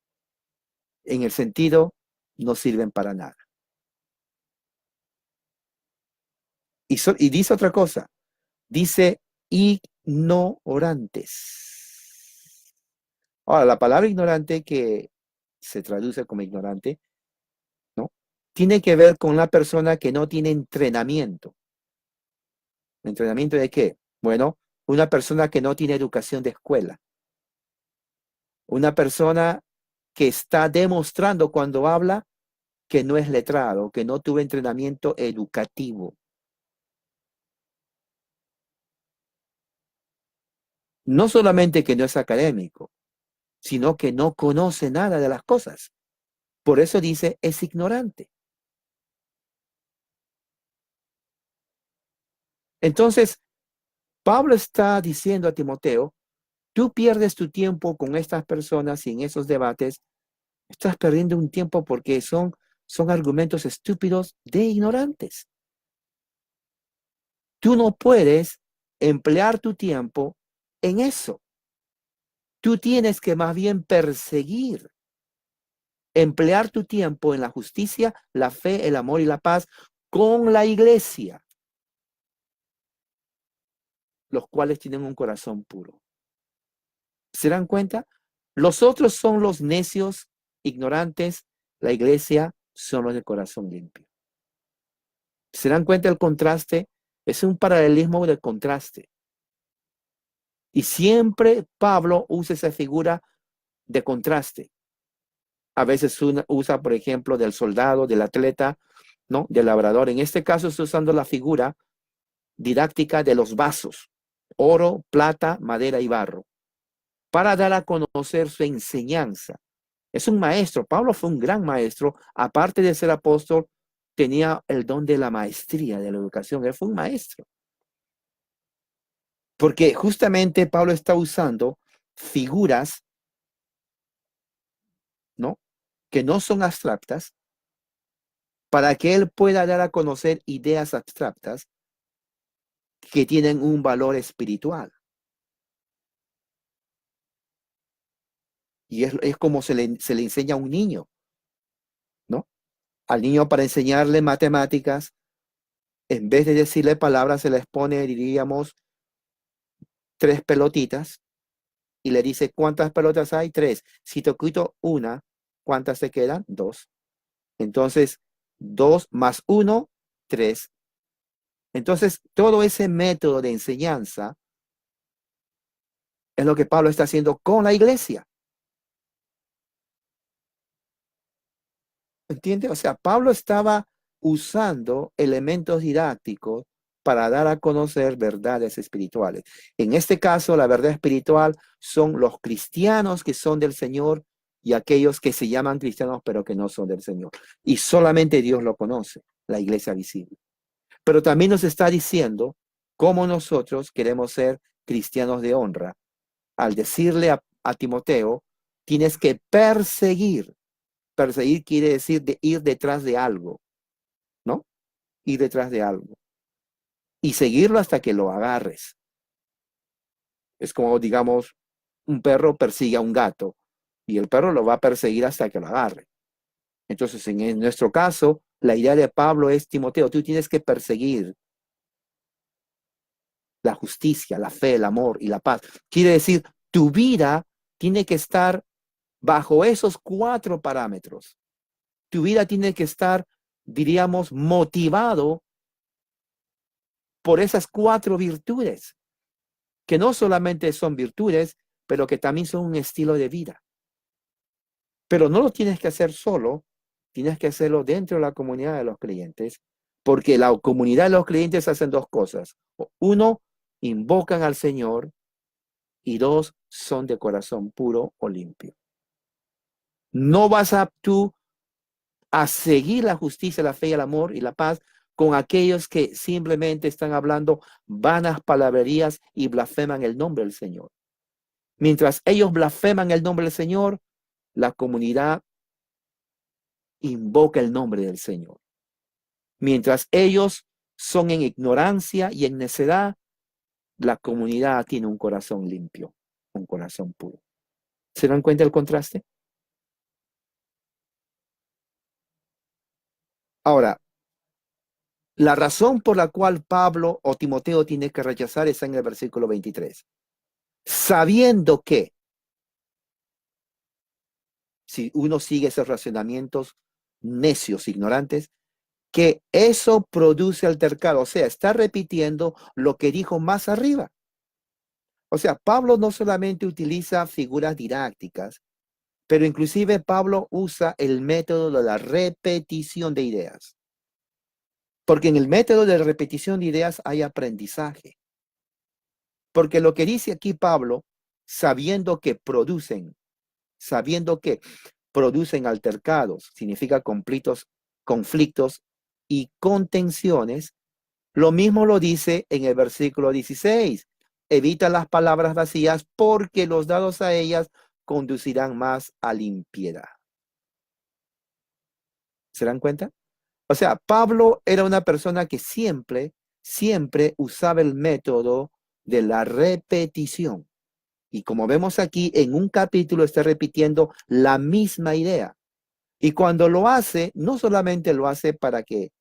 En el sentido, no sirven para nada. Y dice otra cosa, dice ignorantes. Ahora, la palabra ignorante que se traduce como ignorante, ¿no? Tiene que ver con la persona que no tiene entrenamiento. ¿Entrenamiento de qué? Bueno, una persona que no tiene educación de escuela. Una persona que está demostrando cuando habla que no es letrado, que no tuvo entrenamiento educativo. No solamente que no es académico, sino que no conoce nada de las cosas. Por eso dice, es ignorante. Entonces, Pablo está diciendo a Timoteo, tú pierdes tu tiempo con estas personas y en esos debates, estás perdiendo un tiempo porque son argumentos estúpidos de ignorantes. Tú no puedes emplear tu tiempo en eso. Tú tienes que más bien perseguir, emplear tu tiempo en la justicia, la fe, el amor y la paz con la iglesia, los cuales tienen un corazón puro. ¿Se dan cuenta? Los otros son los necios, ignorantes, la iglesia son los de corazón limpio. ¿Se dan cuenta el contraste? Es un paralelismo de contraste. Y siempre Pablo usa esa figura de contraste. A veces usa, por ejemplo, del soldado, del atleta, ¿no? Del labrador. En este caso está usando la figura didáctica de los vasos, oro, plata, madera y barro, para dar a conocer su enseñanza. Es un maestro. Pablo fue un gran maestro. Aparte de ser apóstol, tenía el don de la maestría, de la educación. Él fue un maestro. Porque justamente Pablo está usando figuras, ¿no? Que no son abstractas, para que él pueda dar a conocer ideas abstractas que tienen un valor espiritual. Y es como se le enseña a un niño, ¿no? Al niño para enseñarle matemáticas, en vez de decirle palabras, se les pone, diríamos, 3 pelotitas y le dice, ¿cuántas pelotas hay? 3. Si te quito una, ¿cuántas te quedan? 2. Entonces, 2 más 1, 3. Entonces, todo ese método de enseñanza es lo que Pablo está haciendo con la iglesia. ¿Entiende? O sea, Pablo estaba usando elementos didácticos para dar a conocer verdades espirituales. En este caso, la verdad espiritual son los cristianos que son del Señor y aquellos que se llaman cristianos pero que no son del Señor. Y solamente Dios lo conoce, la iglesia visible. Pero también nos está diciendo cómo nosotros queremos ser cristianos de honra. Al decirle a Timoteo, tienes que perseguir. Perseguir quiere decir de ir detrás de algo, ¿no? Ir detrás de algo. Y seguirlo hasta que lo agarres. Es como, digamos, un perro persigue a un gato y el perro lo va a perseguir hasta que lo agarre. Entonces, en nuestro caso, la idea de Pablo es, Timoteo, tú tienes que perseguir la justicia, la fe, el amor y la paz. Quiere decir, tu vida tiene que estar bajo esos 4 parámetros. Tu vida tiene que estar, diríamos, motivado por esas 4 virtudes. que no solamente son virtudes, pero que también son un estilo de vida. Pero no lo tienes que hacer solo, tienes que hacerlo dentro de la comunidad de los creyentes, porque la comunidad de los creyentes hacen dos cosas. Uno, invocan al Señor, y dos, son de corazón puro o limpio. No vas tú a seguir la justicia, la fe, el amor y la paz con aquellos que simplemente están hablando vanas palabrerías y blasfeman el nombre del Señor. Mientras ellos blasfeman el nombre del Señor, la comunidad invoca el nombre del Señor. Mientras ellos son en ignorancia y en necedad, la comunidad tiene un corazón limpio, un corazón puro. ¿Se dan cuenta del contraste? Ahora, la razón por la cual Pablo o Timoteo tiene que rechazar está en el versículo 23. Sabiendo que, si uno sigue esos razonamientos necios, ignorantes, que eso produce altercado. O sea, está repitiendo lo que dijo más arriba. O sea, Pablo no solamente utiliza figuras didácticas, pero inclusive Pablo usa el método de la repetición de ideas. Porque en el método de repetición de ideas hay aprendizaje. Porque lo que dice aquí Pablo, sabiendo que producen altercados, significa conflictos y contenciones, lo mismo lo dice en el versículo 16. Evita las palabras vacías porque los dados a ellas conducirán más a la impiedad. ¿Se dan cuenta? O sea, Pablo era una persona que siempre usaba el método de la repetición. Y como vemos aquí, en un capítulo está repitiendo la misma idea. Y cuando lo hace, no solamente lo hace para que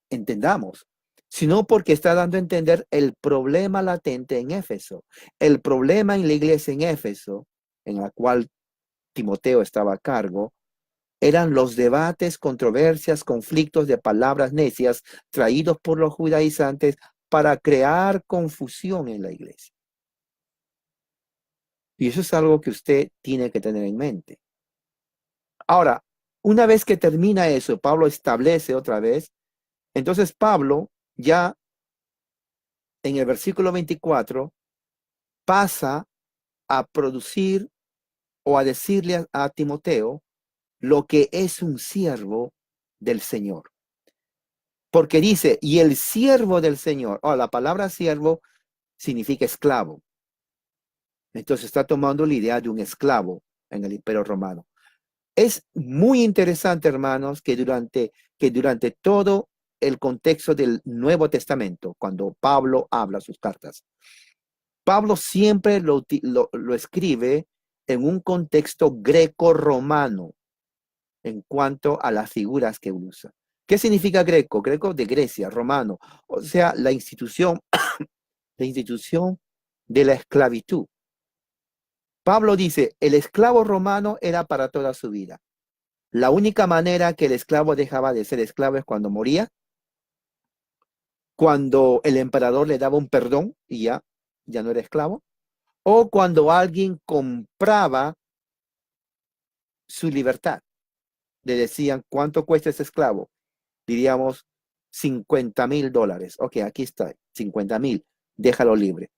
entendamos, sino porque está dando a entender el problema latente en Éfeso. El problema en la iglesia en Éfeso, en la cual Timoteo estaba a cargo, eran los debates, controversias, conflictos de palabras necias traídos por los judaizantes para crear confusión en la iglesia. Y eso es algo que usted tiene que tener en mente. Ahora, una vez que termina eso, Pablo establece otra vez. Entonces Pablo ya en el versículo 24 pasa a producir o a decirle a Timoteo lo que es un siervo del Señor. Porque dice, y el siervo del Señor, la palabra siervo significa esclavo. Entonces está tomando la idea de un esclavo en el Imperio Romano. Es muy interesante, hermanos, que durante todo el contexto del Nuevo Testamento, cuando Pablo habla sus cartas, Pablo siempre lo escribe en un contexto greco-romano en cuanto a las figuras que usa. ¿Qué significa greco? Greco de Grecia, romano. O sea, la institución de la esclavitud. Pablo dice, el esclavo romano era para toda su vida. La única manera que el esclavo dejaba de ser esclavo es cuando moría, cuando el emperador le daba un perdón y ya no era esclavo, o cuando alguien compraba su libertad. Le decían, ¿cuánto cuesta ese esclavo? Diríamos, $50,000. Ok, aquí está, 50,000, déjalo libre.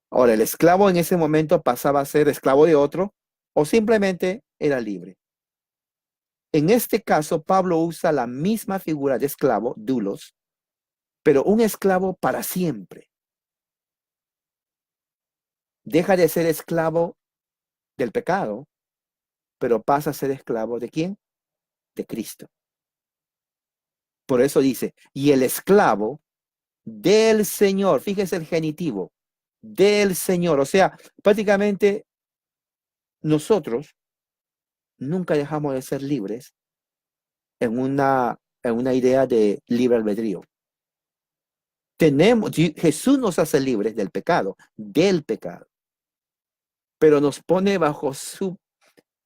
Ahora, el esclavo en ese momento pasaba a ser esclavo de otro o simplemente era libre. En este caso, Pablo usa la misma figura de esclavo, doulos, pero un esclavo para siempre. Deja de ser esclavo del pecado, pero pasa a ser esclavo ¿de quién? De Cristo. Por eso dice, y el esclavo del Señor, fíjese el genitivo, del Señor. O sea, prácticamente nosotros nunca dejamos de ser libres en una idea de libre albedrío. Jesús nos hace libres del pecado, pero nos pone bajo su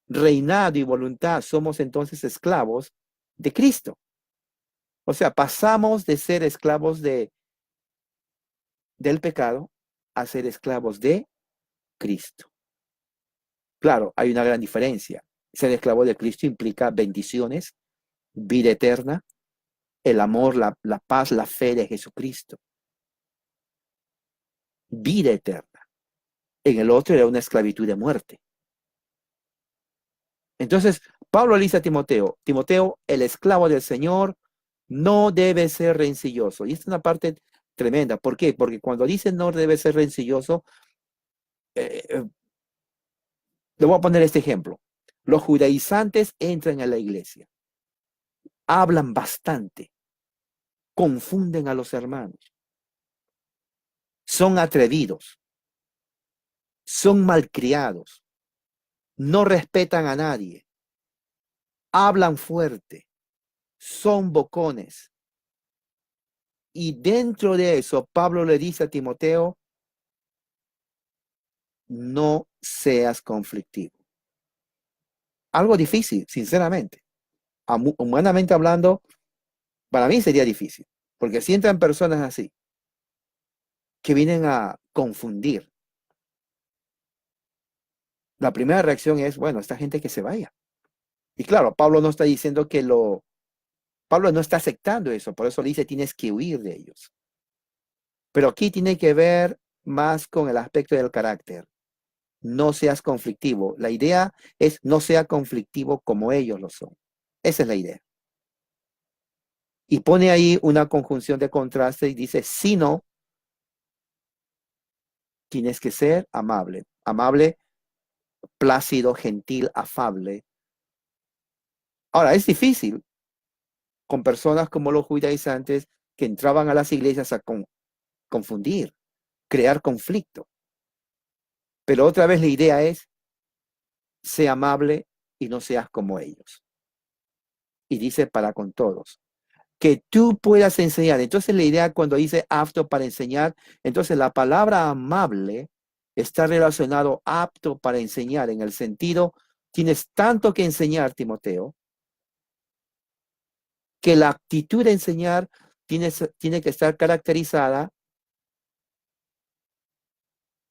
reinado y voluntad. Somos entonces esclavos de Cristo. O sea, pasamos de ser esclavos de del pecado a ser esclavos de Cristo. Claro, hay una gran diferencia. Ser esclavo de Cristo implica bendiciones, vida eterna, el amor, la paz, la fe de Jesucristo. Vida eterna. En el otro era una esclavitud de muerte. Entonces, Pablo le dice a Timoteo, Timoteo, el esclavo del Señor no debe ser rencilloso. Y esta es una parte tremenda. ¿Por qué? Porque cuando dice no debe ser rencilloso, eh, le voy a poner este ejemplo. Los judaizantes entran a la iglesia, hablan bastante, confunden a los hermanos, son atrevidos, son malcriados, no respetan a nadie, hablan fuerte, son bocones. Y dentro de eso, Pablo le dice a Timoteo, no seas conflictivo. Algo difícil, sinceramente. Humanamente hablando, para mí sería difícil, porque si entran personas así, que vienen a confundir, la primera reacción es, bueno, esta gente que se vaya. Y claro, Pablo no está diciendo Pablo no está aceptando eso, por eso le dice, tienes que huir de ellos. Pero aquí tiene que ver más con el aspecto del carácter. No seas conflictivo. La idea es no sea conflictivo como ellos lo son. Esa es la idea. Y pone ahí una conjunción de contraste y dice, sino, tienes que ser amable. Amable, plácido, gentil, afable. Ahora, es difícil con personas como los judaizantes que entraban a las iglesias a confundir, crear conflicto. Pero otra vez la idea es, sé amable y no seas como ellos. Y dice para con todos. Que tú puedas enseñar. Entonces la idea cuando dice apto para enseñar, entonces la palabra amable está relacionado apto para enseñar en el sentido, tienes tanto que enseñar, Timoteo, que la actitud de enseñar tiene que estar caracterizada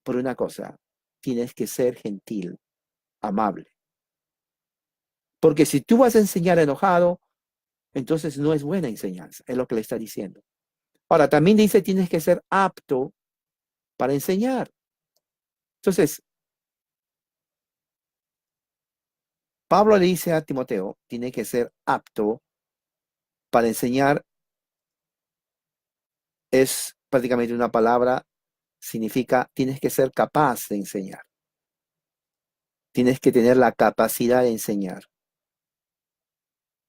por una cosa, tienes que ser gentil, amable. Porque si tú vas a enseñar enojado, entonces no es buena enseñanza, es lo que le está diciendo. Ahora, también dice, tienes que ser apto para enseñar. Entonces, Pablo le dice a Timoteo, tiene que ser apto para enseñar, es prácticamente una palabra, significa, tienes que ser capaz de enseñar. Tienes que tener la capacidad de enseñar.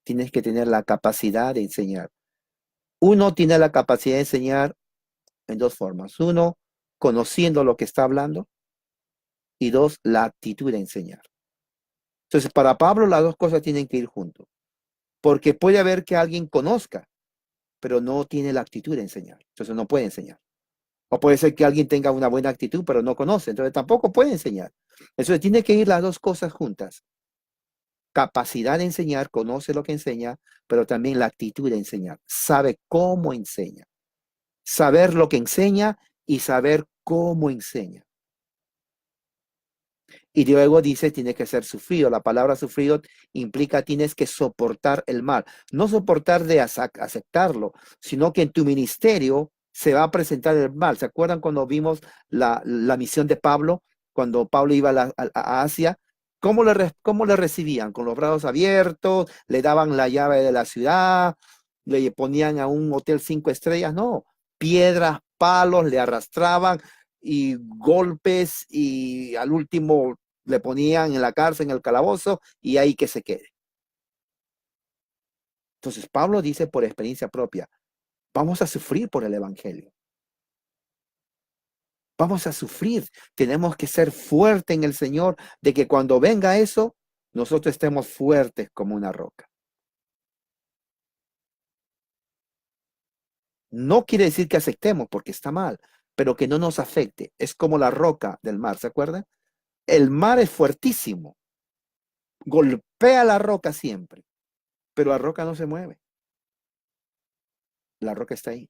Tienes que tener la capacidad de enseñar. Uno tiene la capacidad de enseñar en dos formas. Uno, conociendo lo que está hablando. Y dos, la actitud de enseñar. Entonces, para Pablo las dos cosas tienen que ir juntos. Porque puede haber que alguien conozca, pero no tiene la actitud de enseñar. Entonces no puede enseñar. O puede ser que alguien tenga una buena actitud, pero no conoce. Entonces tampoco puede enseñar. Entonces tiene que ir las dos cosas juntas. Capacidad de enseñar, conoce lo que enseña, pero también la actitud de enseñar. Sabe cómo enseña. Saber lo que enseña y saber cómo enseña. Y luego dice, tiene que ser sufrido. La palabra sufrido implica tienes que soportar el mal. No soportar de aceptarlo, sino que en tu ministerio se va a presentar el mal. ¿Se acuerdan cuando vimos la misión de Pablo? Cuando Pablo iba a Asia, ¿cómo le recibían? Con los brazos abiertos, le daban la llave de la ciudad, le ponían a un hotel 5 estrellas. No, piedras, palos, le arrastraban y golpes y al último le ponían en la cárcel, en el calabozo, y ahí que se quede. Entonces Pablo dice por experiencia propia, vamos a sufrir por el Evangelio. Vamos a sufrir. Tenemos que ser fuertes en el Señor, de que cuando venga eso, nosotros estemos fuertes como una roca. No quiere decir que aceptemos porque está mal, pero que no nos afecte. Es como la roca del mar, ¿se acuerdan? El mar es fuertísimo, golpea la roca siempre, pero la roca no se mueve. La roca está ahí.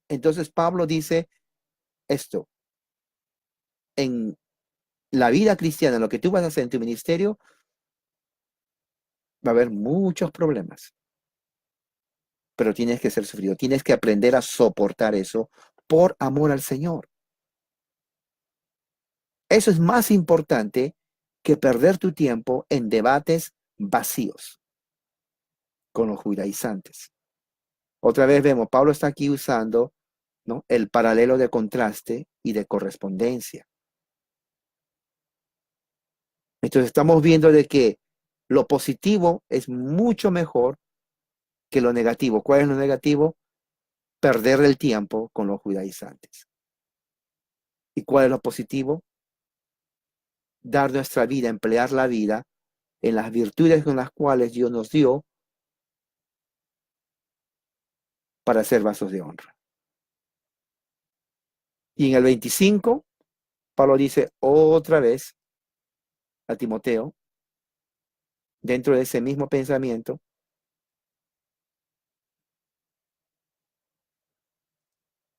Entonces Pablo dice esto, en la vida cristiana, en lo que tú vas a hacer en tu ministerio, va a haber muchos problemas, pero tienes que ser sufrido, tienes que aprender a soportar eso por amor al Señor. Eso es más importante que perder tu tiempo en debates vacíos con los judaizantes. Otra vez vemos, Pablo está aquí usando, ¿no?, el paralelo de contraste y de correspondencia. Entonces estamos viendo de que lo positivo es mucho mejor que lo negativo. ¿Cuál es lo negativo? Perder el tiempo con los judaizantes. ¿Y cuál es lo positivo? Dar nuestra vida, emplear la vida en las virtudes con las cuales Dios nos dio para ser vasos de honra. Y en el 25, Pablo dice otra vez a Timoteo, dentro de ese mismo pensamiento,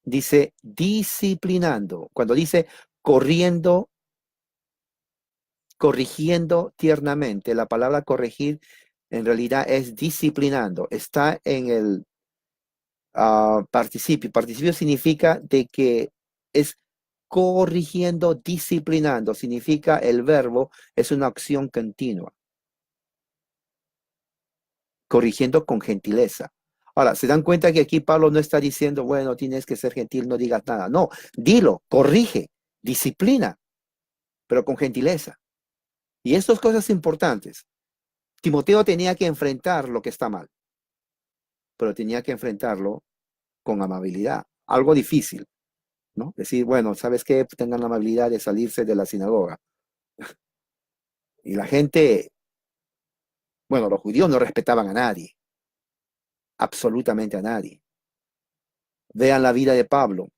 dice disciplinando. Cuando dice corriendo, corrigiendo tiernamente, la palabra corregir en realidad es disciplinando. Está en el participio. Participio significa de que es corrigiendo, disciplinando. Significa el verbo, es una acción continua. Corrigiendo con gentileza. Ahora, ¿se dan cuenta que aquí Pablo no está diciendo, bueno, tienes que ser gentil, no digas nada? No, dilo, corrige, disciplina, pero con gentileza. Y estas cosas importantes. Timoteo tenía que enfrentar lo que está mal, pero tenía que enfrentarlo con amabilidad. Algo difícil, ¿no? Decir, bueno, ¿sabes qué? Tengan la amabilidad de salirse de la sinagoga. Y la gente, bueno, los judíos no respetaban a nadie, absolutamente a nadie. Vean la vida de Pablo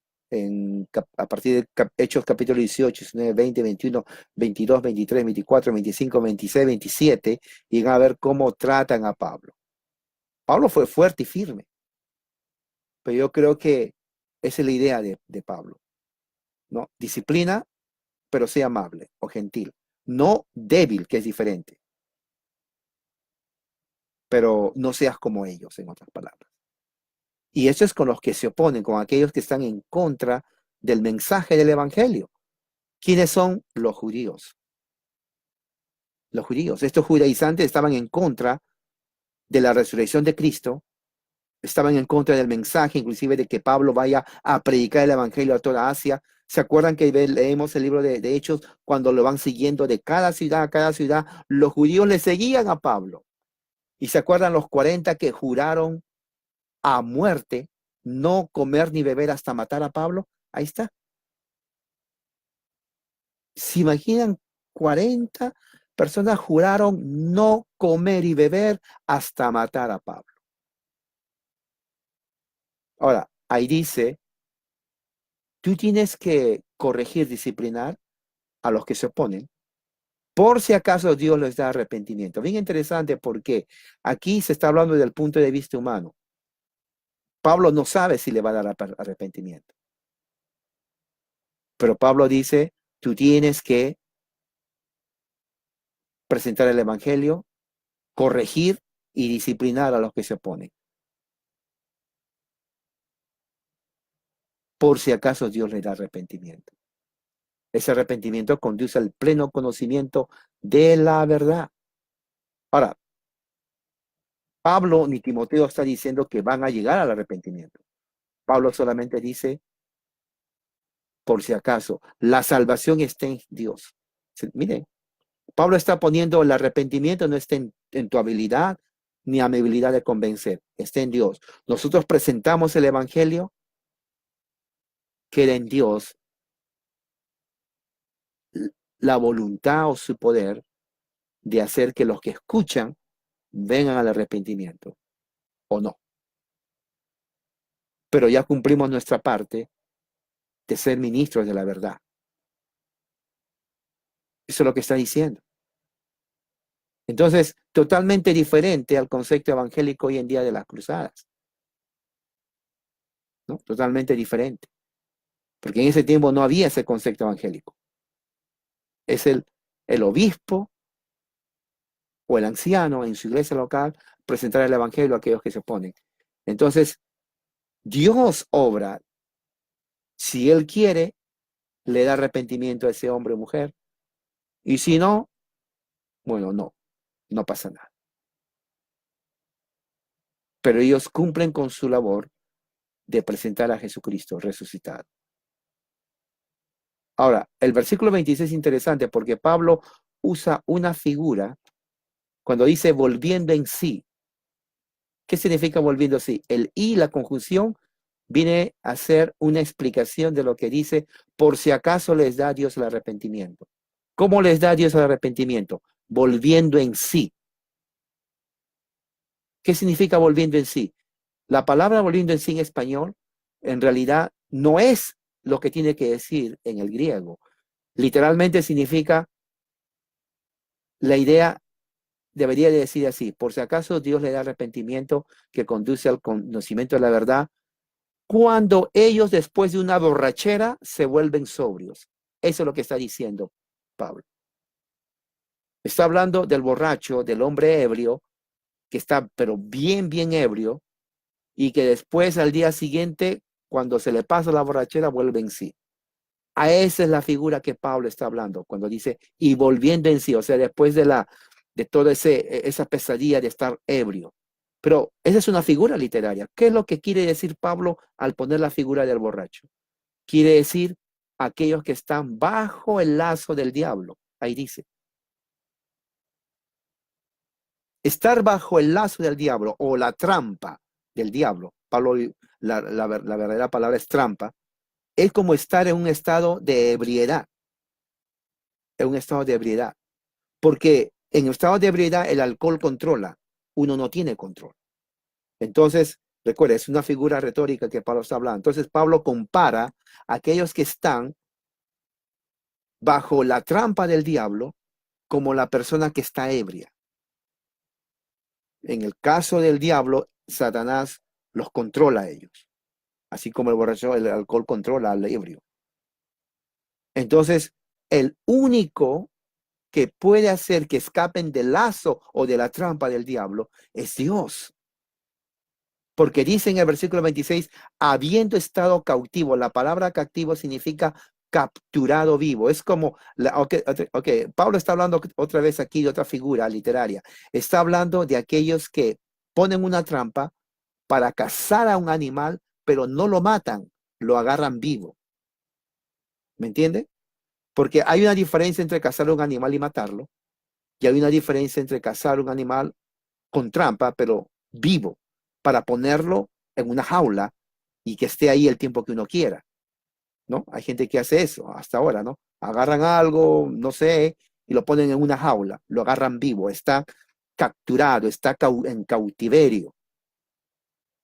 a partir de Hechos capítulo 18, 19, 20, 21, 22, 23, 24, 25, 26, 27, y van a ver cómo tratan a Pablo. Pablo fue fuerte y firme, pero yo creo que esa es la idea de Pablo, ¿no? Disciplina, pero sea amable o gentil. No débil, que es diferente, pero no seas como ellos, en otras palabras. Y eso es con los que se oponen, con aquellos que están en contra del mensaje del Evangelio. ¿Quiénes son? Los judíos. Los judíos. Estos judaizantes estaban en contra de la resurrección de Cristo, estaban en contra del mensaje, inclusive de que Pablo vaya a predicar el Evangelio a toda Asia. ¿Se acuerdan que leemos el libro de Hechos cuando lo van siguiendo de cada ciudad a cada ciudad? Los judíos le seguían a Pablo. ¿Y se acuerdan los 40 que juraron a muerte no comer ni beber hasta matar a Pablo? Ahí está. ¿Se imaginan? 40 personas juraron no comer y beber hasta matar a Pablo. Ahora, ahí dice, tú tienes que corregir, disciplinar a los que se oponen, por si acaso Dios les da arrepentimiento. Bien interesante porque aquí se está hablando del punto de vista humano. Pablo no sabe si le va a dar arrepentimiento. Pero Pablo dice, tú tienes que presentar el Evangelio, corregir y disciplinar a los que se oponen. Por si acaso Dios le da arrepentimiento. Ese arrepentimiento conduce al pleno conocimiento de la verdad. Ahora, Pablo ni Timoteo está diciendo que van a llegar al arrepentimiento. Pablo solamente dice, por si acaso, la salvación está en Dios. Miren, Pablo está poniendo el arrepentimiento no está en tu habilidad ni a mi habilidad de convencer, está en Dios. Nosotros presentamos el Evangelio, queda en Dios la voluntad o su poder de hacer que los que escuchan vengan al arrepentimiento o no. Pero ya cumplimos nuestra parte de ser ministros de la verdad. Eso es lo que está diciendo. Entonces, totalmente diferente al concepto evangélico hoy en día de las cruzadas. ¿no? Totalmente diferente. Porque en ese tiempo no había ese concepto evangélico. Es el obispo o el anciano en su iglesia local presentar el evangelio a aquellos que se oponen. Entonces, Dios obra, si Él quiere, le da arrepentimiento a ese hombre o mujer, y si no, bueno, no pasa nada. Pero ellos cumplen con su labor de presentar a Jesucristo resucitado. Ahora, el versículo 26 es interesante porque Pablo usa una figura cuando dice volviendo en sí. ¿Qué significa volviendo en sí? El y, la conjunción, viene a ser una explicación de lo que dice, por si acaso les da Dios el arrepentimiento. ¿Cómo les da Dios el arrepentimiento? Volviendo en sí. ¿Qué significa volviendo en sí? La palabra volviendo en sí en español, en realidad, no es lo que tiene que decir en el griego. Literalmente significa, la idea debería de decir así, por si acaso Dios le da arrepentimiento que conduce al conocimiento de la verdad, cuando ellos después de una borrachera se vuelven sobrios. Eso es lo que está diciendo Pablo. Está hablando del borracho, del hombre ebrio, que está pero bien ebrio, y que después al día siguiente, cuando se le pasa la borrachera, vuelve en sí. A esa es la figura que Pablo está hablando cuando dice, y volviendo en sí, o sea, después de toda esa pesadilla de estar ebrio. Pero esa es una figura literaria. ¿Qué es lo que quiere decir Pablo al poner la figura del borracho? Quiere decir aquellos que están bajo el lazo del diablo. Ahí dice, estar bajo el lazo del diablo o la trampa del diablo. Pablo, la verdadera palabra es trampa. Es como estar en un estado de ebriedad. En un estado de ebriedad. Porque en el estado de ebriedad el alcohol controla. Uno no tiene control. Entonces, recuerda, es una figura retórica que Pablo está hablando. Entonces, Pablo compara a aquellos que están bajo la trampa del diablo como la persona que está ebria. En el caso del diablo, Satanás los controla a ellos, así como el borracho, el alcohol controla al ebrio. Entonces, el único que puede hacer que escapen del lazo o de la trampa del diablo es Dios. Porque dice en el versículo 26, habiendo estado cautivo, la palabra cautivo significa capturado vivo. Es como, Pablo está hablando otra vez aquí de otra figura literaria. Está hablando de aquellos que ponen una trampa para cazar a un animal, pero no lo matan, lo agarran vivo. ¿Me entiende? Porque hay una diferencia entre cazar a un animal y matarlo, y hay una diferencia entre cazar un animal con trampa, pero vivo, para ponerlo en una jaula y que esté ahí el tiempo que uno quiera, ¿no? Hay gente que hace eso hasta ahora, ¿no? Agarran algo, no sé, y lo ponen en una jaula, lo agarran vivo, está capturado, está en cautiverio.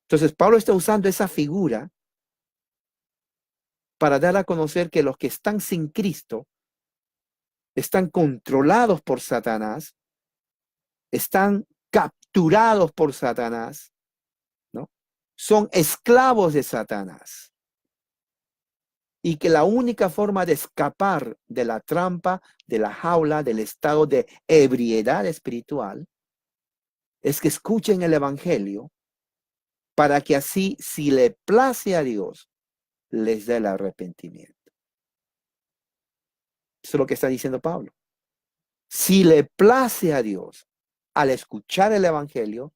Entonces, Pablo está usando esa figura para dar a conocer que los que están sin Cristo están controlados por Satanás, están capturados por Satanás, ¿no? Son esclavos de Satanás. Y que la única forma de escapar de la trampa, de la jaula, del estado de ebriedad espiritual, es que escuchen el Evangelio para que así, si le place a Dios, les dé el arrepentimiento. Eso es lo que está diciendo Pablo. Si le place a Dios, al escuchar el Evangelio,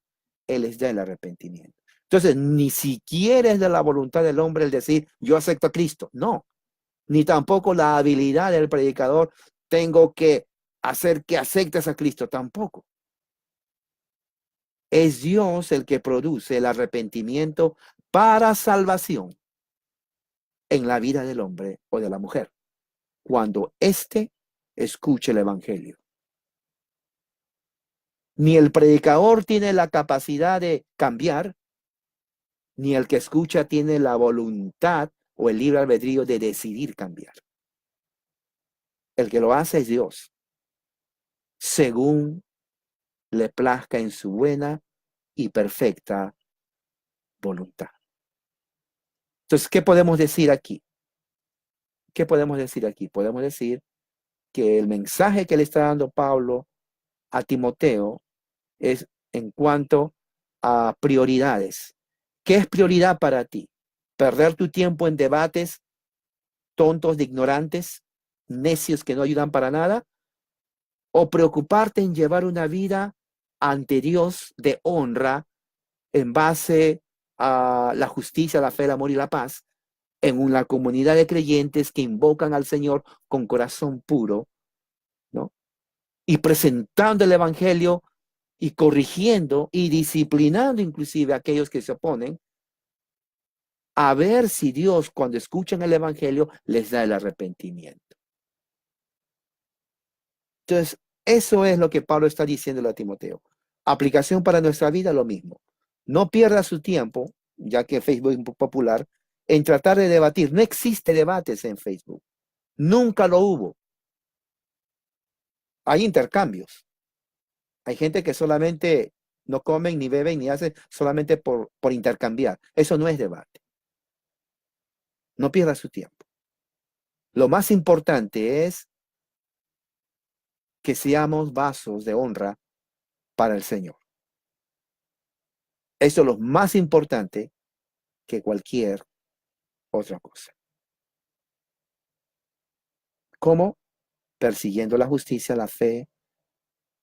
Él les da el arrepentimiento. Entonces, ni siquiera es de la voluntad del hombre el decir, yo acepto a Cristo. No, ni tampoco la habilidad del predicador, tengo que hacer que aceptes a Cristo. Tampoco. Es Dios el que produce el arrepentimiento para salvación en la vida del hombre o de la mujer, cuando éste escuche el Evangelio. Ni el predicador tiene la capacidad de cambiar, ni el que escucha tiene la voluntad o el libre albedrío de decidir cambiar. El que lo hace es Dios, según le plazca en su buena y perfecta voluntad. Entonces, ¿qué podemos decir aquí? ¿Qué podemos decir aquí? Podemos decir que el mensaje que le está dando Pablo a Timoteo es en cuanto a prioridades. ¿Qué es prioridad para ti? ¿Perder tu tiempo en debates tontos de ignorantes, necios que no ayudan para nada? ¿O preocuparte en llevar una vida ante Dios de honra en base a la justicia, la fe, el amor y la paz, en una comunidad de creyentes que invocan al Señor con corazón puro, ¿no? Y presentando el Evangelio y corrigiendo y disciplinando inclusive a aquellos que se oponen, a ver si Dios, cuando escuchan el Evangelio, les da el arrepentimiento. Entonces, eso es lo que Pablo está diciéndole a Timoteo. Aplicación para nuestra vida, lo mismo. No pierda su tiempo, ya que Facebook es muy popular, en tratar de debatir. No existe debates en Facebook. Nunca lo hubo. Hay intercambios. Hay gente que solamente no comen, ni beben, ni hacen solamente por intercambiar. Eso no es debate. No pierda su tiempo. Lo más importante es que seamos vasos de honra para el Señor. Eso es lo más importante que cualquier otra cosa. ¿Cómo? Persiguiendo la justicia, la fe,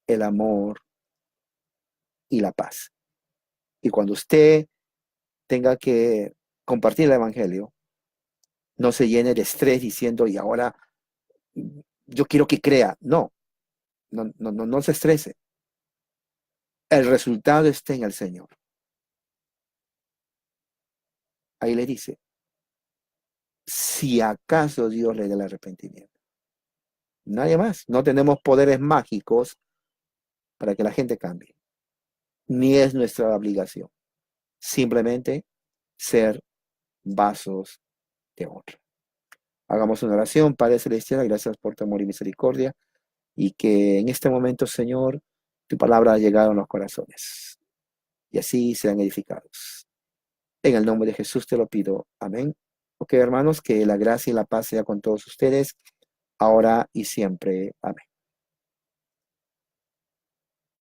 el amor y la paz. Y cuando usted tenga que compartir el Evangelio, no se llene de estrés diciendo, y ahora yo quiero que crea. No, no se estrese. El resultado está en el Señor. Ahí le dice, si acaso Dios le da el arrepentimiento. Nadie más. No tenemos poderes mágicos para que la gente cambie. Ni es nuestra obligación. Simplemente ser vasos de honra. Hagamos una oración, Padre Celestial, gracias por tu amor y misericordia, y que en este momento, Señor, tu palabra ha llegado a los corazones, y así sean edificados. En el nombre de Jesús te lo pido. Amén. Ok, hermanos, que la gracia y la paz sea con todos ustedes, ahora y siempre. Amén.